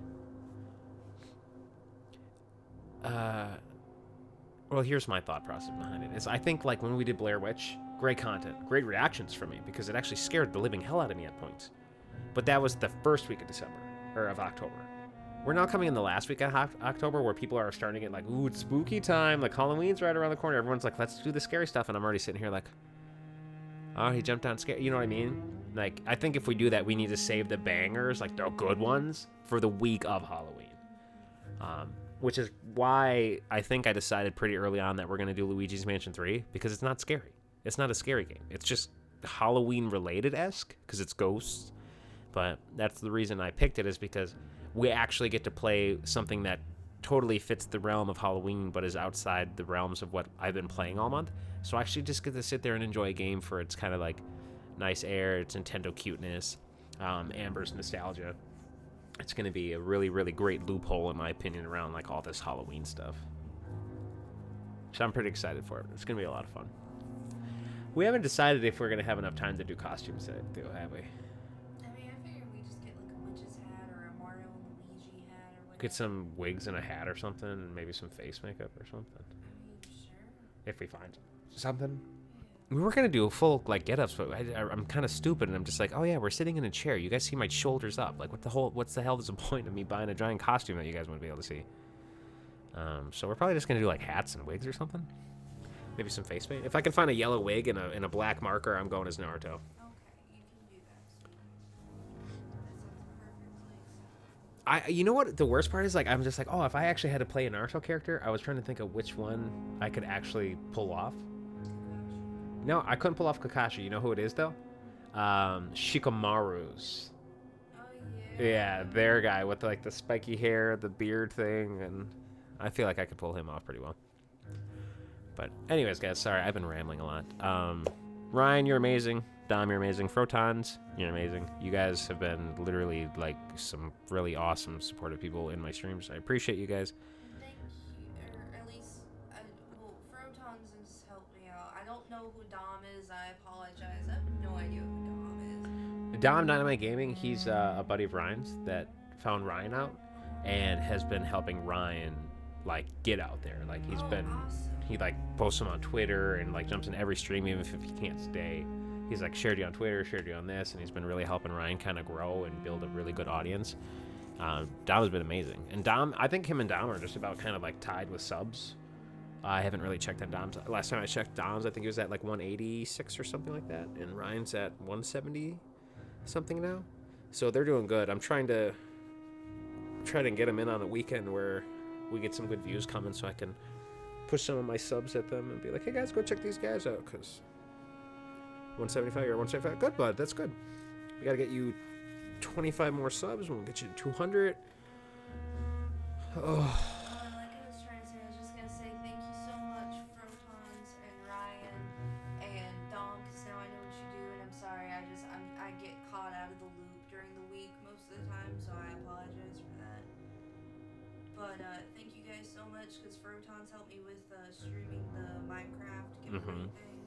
well, here's my thought process behind it. Is I think like when we did Blair Witch, great content, great reactions from me, because it actually scared the living hell out of me at points. But that was the first week of December, or of October. We're now coming in the last week of October where people are starting to get like, ooh, it's spooky time. Like, Halloween's right around the corner. Everyone's like, let's do the scary stuff. And I'm already sitting here like, oh, he jumped down scared. You know what I mean? Like, I think if we do that, we need to save the bangers, like the good ones, for the week of Halloween. Which is why I think I decided pretty early on that we're going to do Luigi's Mansion 3, because it's not scary. It's not a scary game. It's just Halloween-related-esque, because it's ghosts. But that's the reason I picked it, is because we actually get to play something that totally fits the realm of Halloween, but is outside the realms of what I've been playing all month. So I actually just get to sit there and enjoy a game for its kind of like nice air, its Nintendo cuteness, Amber's nostalgia. It's going to be a really, really great loophole, in my opinion, around like all this Halloween stuff. So I'm pretty excited for it. It's going to be a lot of fun. We haven't decided if we're going to have enough time to do costumes today, have we? I mean, I figured we just get like a witch's hat or a Mario and Luigi hat or whatever. Get some wigs and a hat or something, and maybe some face makeup or something. I mean, sure. If we find something. We were going to do a full, like, get-ups, but I'm kind of stupid, and I'm just like, oh, yeah, we're sitting in a chair. You guys see my shoulders up. Like, what's the hell is the point of me buying a giant costume that you guys wouldn't be able to see? So we're probably just going to do, like, hats and wigs or something. Maybe some face paint. If I can find a yellow wig and a black marker, I'm going as Naruto. Okay, you can do that. That sounds perfectly. You know what the worst part is? Like, I'm just like, oh, if I actually had to play a Naruto character, I was trying to think of which one I could actually pull off. No, I couldn't pull off Kakashi. You know who it is, though? Shikamaru's. Oh, yeah. Yeah, their guy with, like, the spiky hair, the beard thing, and I feel like I could pull him off pretty well. But anyways, guys, sorry, I've been rambling a lot. Ryan, you're amazing. Dom, you're amazing. Frotons, you're amazing. You guys have been literally like some really awesome, supportive people in my streams. I appreciate you guys. Thank you, or at least, well, Frotons has helped me out. I don't know who Dom is. I apologize. I have no idea who Dom is. Dom Dynamite Gaming, he's a buddy of Ryan's that found Ryan out and has been helping Ryan like get out there. Like he's been, Awesome. he like posts him on Twitter and like jumps in every stream even if he can't stay. He's like shared you on Twitter, shared you on this, and he's been really helping Ryan kind of grow and build a really good audience. Dom has been amazing, and Dom, I think him and Dom are just about kind of like tied with subs. I haven't really checked on Dom's. Last time I checked Dom's, I think he was at like 186 or something like that, and Ryan's at 170 something now. So they're doing good. I'm trying to get him in on a weekend where we get some good views coming, so I can push some of my subs at them and be like, hey guys, go check these guys out, because 175 or 175, good bud, that's good. We gotta get you 25 more subs, we'll get you 200. Oh, Like I was trying to say, I was just gonna say thank you so much, Frotons and Ryan and Dom, because now I know what you do, and I'm sorry, I get caught out of the loop during the week most of the time, so I apologize for that. But thank you guys so much, because Frotons helped me with streaming the Minecraft giveaway thing.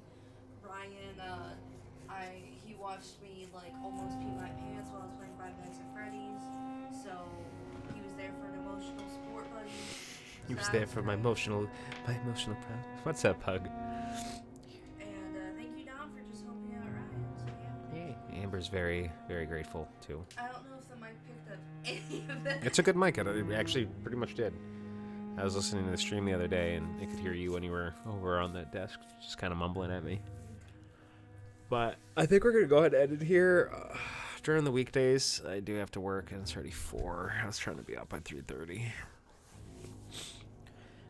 Ryan, he watched me like almost pee my pants while I was playing Five Nights at Freddy's, so he was there for an emotional support buddy. he was there for my emotional pride. What's up, Pug? And thank you, Dom, for just helping out Ryan. So yeah. Amber's very, very grateful too. I don't know if the mic picked up any of that. It's a good mic. It actually pretty much did. I was listening to the stream the other day, and I could hear you when you were over on that desk, just kind of mumbling at me. But I think we're going to go ahead and end it here. During the weekdays, I do have to work, and it's already 4. I was trying to be out by 3:30.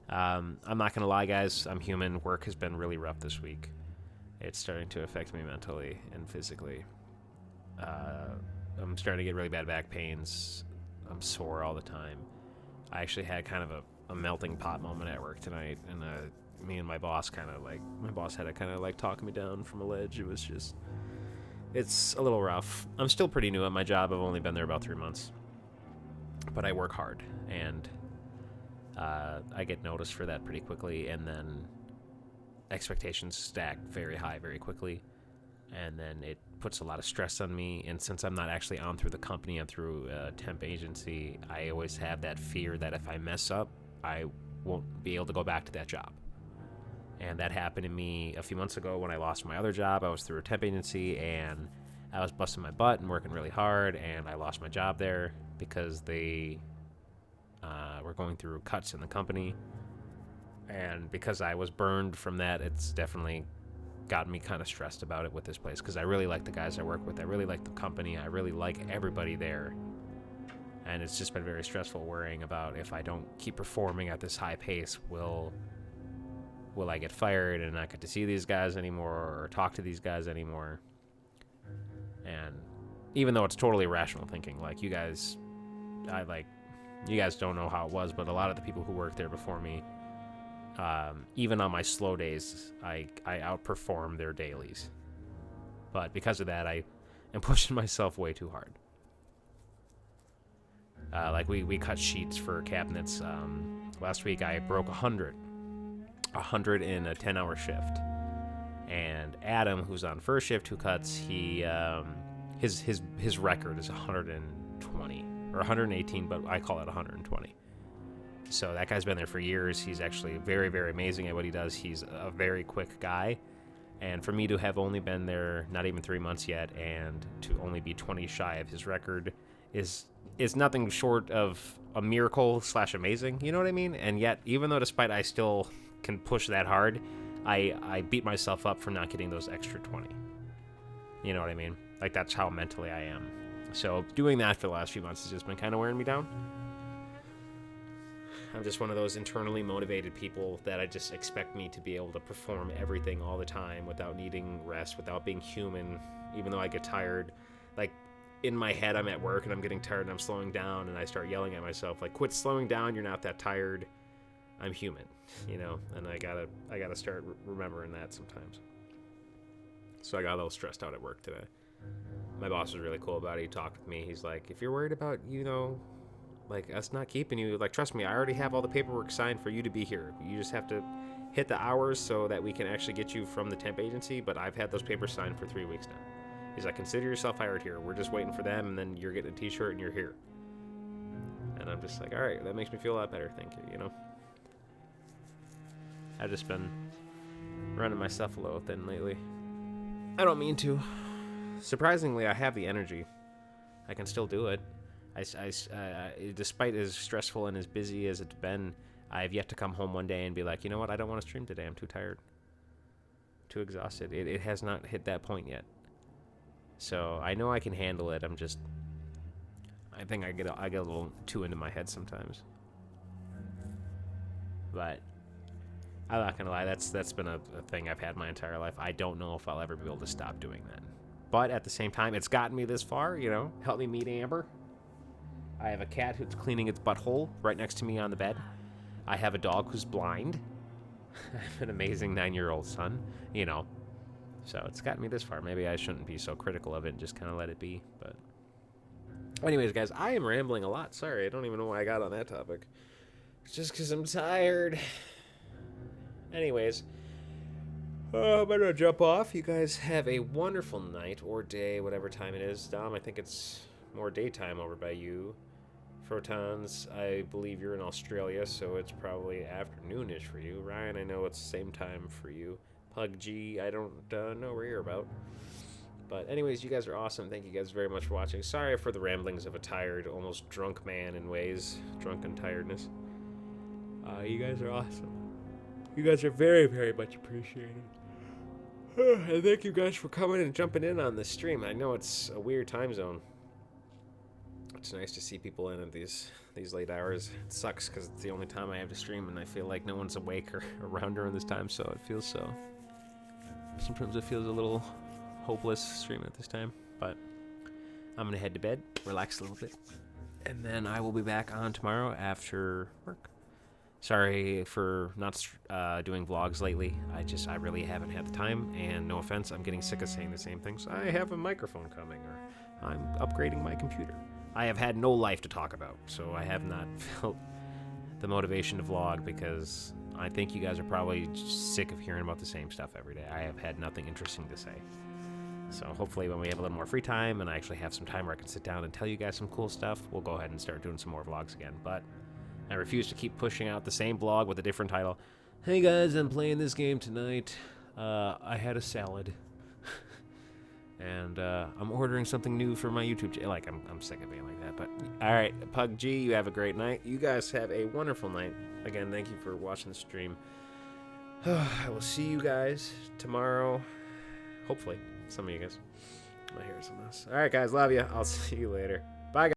I'm not going to lie, guys. I'm human. Work has been really rough this week. It's starting to affect me mentally and physically. I'm starting to get really bad back pains. I'm sore all the time. I actually had kind of a melting pot moment at work tonight, and me and my boss had to kind of like talk me down from a ledge. It was just, it's a little rough. I'm still pretty new at my job. I've only been there about 3 months, but I work hard, and I get noticed for that pretty quickly, and then expectations stack very high very quickly, and then it puts a lot of stress on me. And since I'm not actually on through the company, I'm through a temp agency, I always have that fear that if I mess up, I won't be able to go back to that job. And that happened to me a few months ago when I lost my other job. I was through a temp agency, and I was busting my butt and working really hard, and I lost my job there because they were going through cuts in the company. And because I was burned from that, it's definitely got me kind of stressed about it with this place, because I really like the guys I work with. I really like the company. I really like everybody there. And it's just been very stressful worrying about if I don't keep performing at this high pace, will I get fired and not get to see these guys anymore or talk to these guys anymore? And even though it's totally rational thinking, like you guys don't know how it was, but a lot of the people who worked there before me, even on my slow days, I outperform their dailies. But because of that, I am pushing myself way too hard. Like we cut sheets for cabinets. Last week I broke 100 in a 10-hour shift. And Adam, who's on first shift, who cuts, his record is 120 or 118, but I call it 120. So that guy's been there for years. He's actually very, very amazing at what he does. He's a very quick guy. And for me to have only been there not even 3 months yet and to only be 20 shy of his record is nothing short of a miracle / amazing. You know what I mean? And yet, even though despite I still can push that hard, I beat myself up for not getting those extra 20. You know what I mean? Like, that's how mentally I am. So doing that for the last few months has just been kind of wearing me down. I'm just one of those internally motivated people that I just expect me to be able to perform everything all the time without needing rest, without being human, even though I get tired. Like, in my head, I'm at work and I'm getting tired and I'm slowing down, and I start yelling at myself, like, quit slowing down, you're not that tired. I'm human, you know, and I gotta start remembering that sometimes. So I got a little stressed out at work today. My boss was really cool about it. He talked with me. He's like, if you're worried about, like us not keeping you, like, trust me, I already have all the paperwork signed for you to be here. You just have to hit the hours so that we can actually get you from the temp agency, but I've had those papers signed for 3 weeks now. He's like, consider yourself hired here. We're just waiting for them, and then you're getting a t-shirt and you're here. And I'm just like, all right, that makes me feel a lot better, thank you, I've just been running myself a little thin lately. I don't mean to. Surprisingly, I have the energy. I can still do it. Despite as stressful and as busy as it's been, I've yet to come home one day and be like, you know what, I don't want to stream today. I'm too tired. Too exhausted. It has not hit that point yet. So I know I can handle it. I think I get a little too into my head sometimes. But I'm not gonna lie, that's been a thing I've had my entire life. I don't know if I'll ever be able to stop doing that. But at the same time, it's gotten me this far, Help me meet Amber. I have a cat who's cleaning its butthole right next to me on the bed. I have a dog who's blind. I have an amazing 9-year-old son, So it's gotten me this far. Maybe I shouldn't be so critical of it and just kind of let it be. But anyways, guys, I am rambling a lot. Sorry, I don't even know why I got on that topic. It's just because I'm tired. Anyways, I'm going to jump off. You guys have a wonderful night or day, whatever time it is. Dom, I think it's more daytime over by you. Photons, I believe you're in Australia, so it's probably afternoonish for you. Ryan, I know it's the same time for you. Pug G, I don't know where you're about. But anyways, you guys are awesome. Thank you guys very much for watching. Sorry for the ramblings of a tired, almost drunk man in ways. Drunken tiredness. You guys are awesome. You guys are very, very much appreciated. And thank you guys for coming and jumping in on this stream. I know it's a weird time zone. It's nice to see people in at these late hours. It sucks because it's the only time I have to stream, and I feel like no one's awake or around during this time, so it feels so... Sometimes it feels a little hopeless streaming at this time, but I'm going to head to bed, relax a little bit, and then I will be back on tomorrow after work. Sorry for not doing vlogs lately. I really haven't had the time, and no offense, I'm getting sick of saying the same things. I have a microphone coming, or I'm upgrading my computer. I have had no life to talk about, so I have not felt the motivation to vlog because I think you guys are probably sick of hearing about the same stuff every day. I have had nothing interesting to say. So hopefully when we have a little more free time and I actually have some time where I can sit down and tell you guys some cool stuff, we'll go ahead and start doing some more vlogs again. But I refuse to keep pushing out the same vlog with a different title. Hey guys, I'm playing this game tonight. I had a salad. And I'm ordering something new for my YouTube channel. Like, I'm sick of being like that. But, alright, Pug G, you have a great night. You guys have a wonderful night. Again, thank you for watching the stream. I will see you guys tomorrow. Hopefully. Some of you guys. My hair is a mess. Alright, guys, love you. I'll see you later. Bye, guys.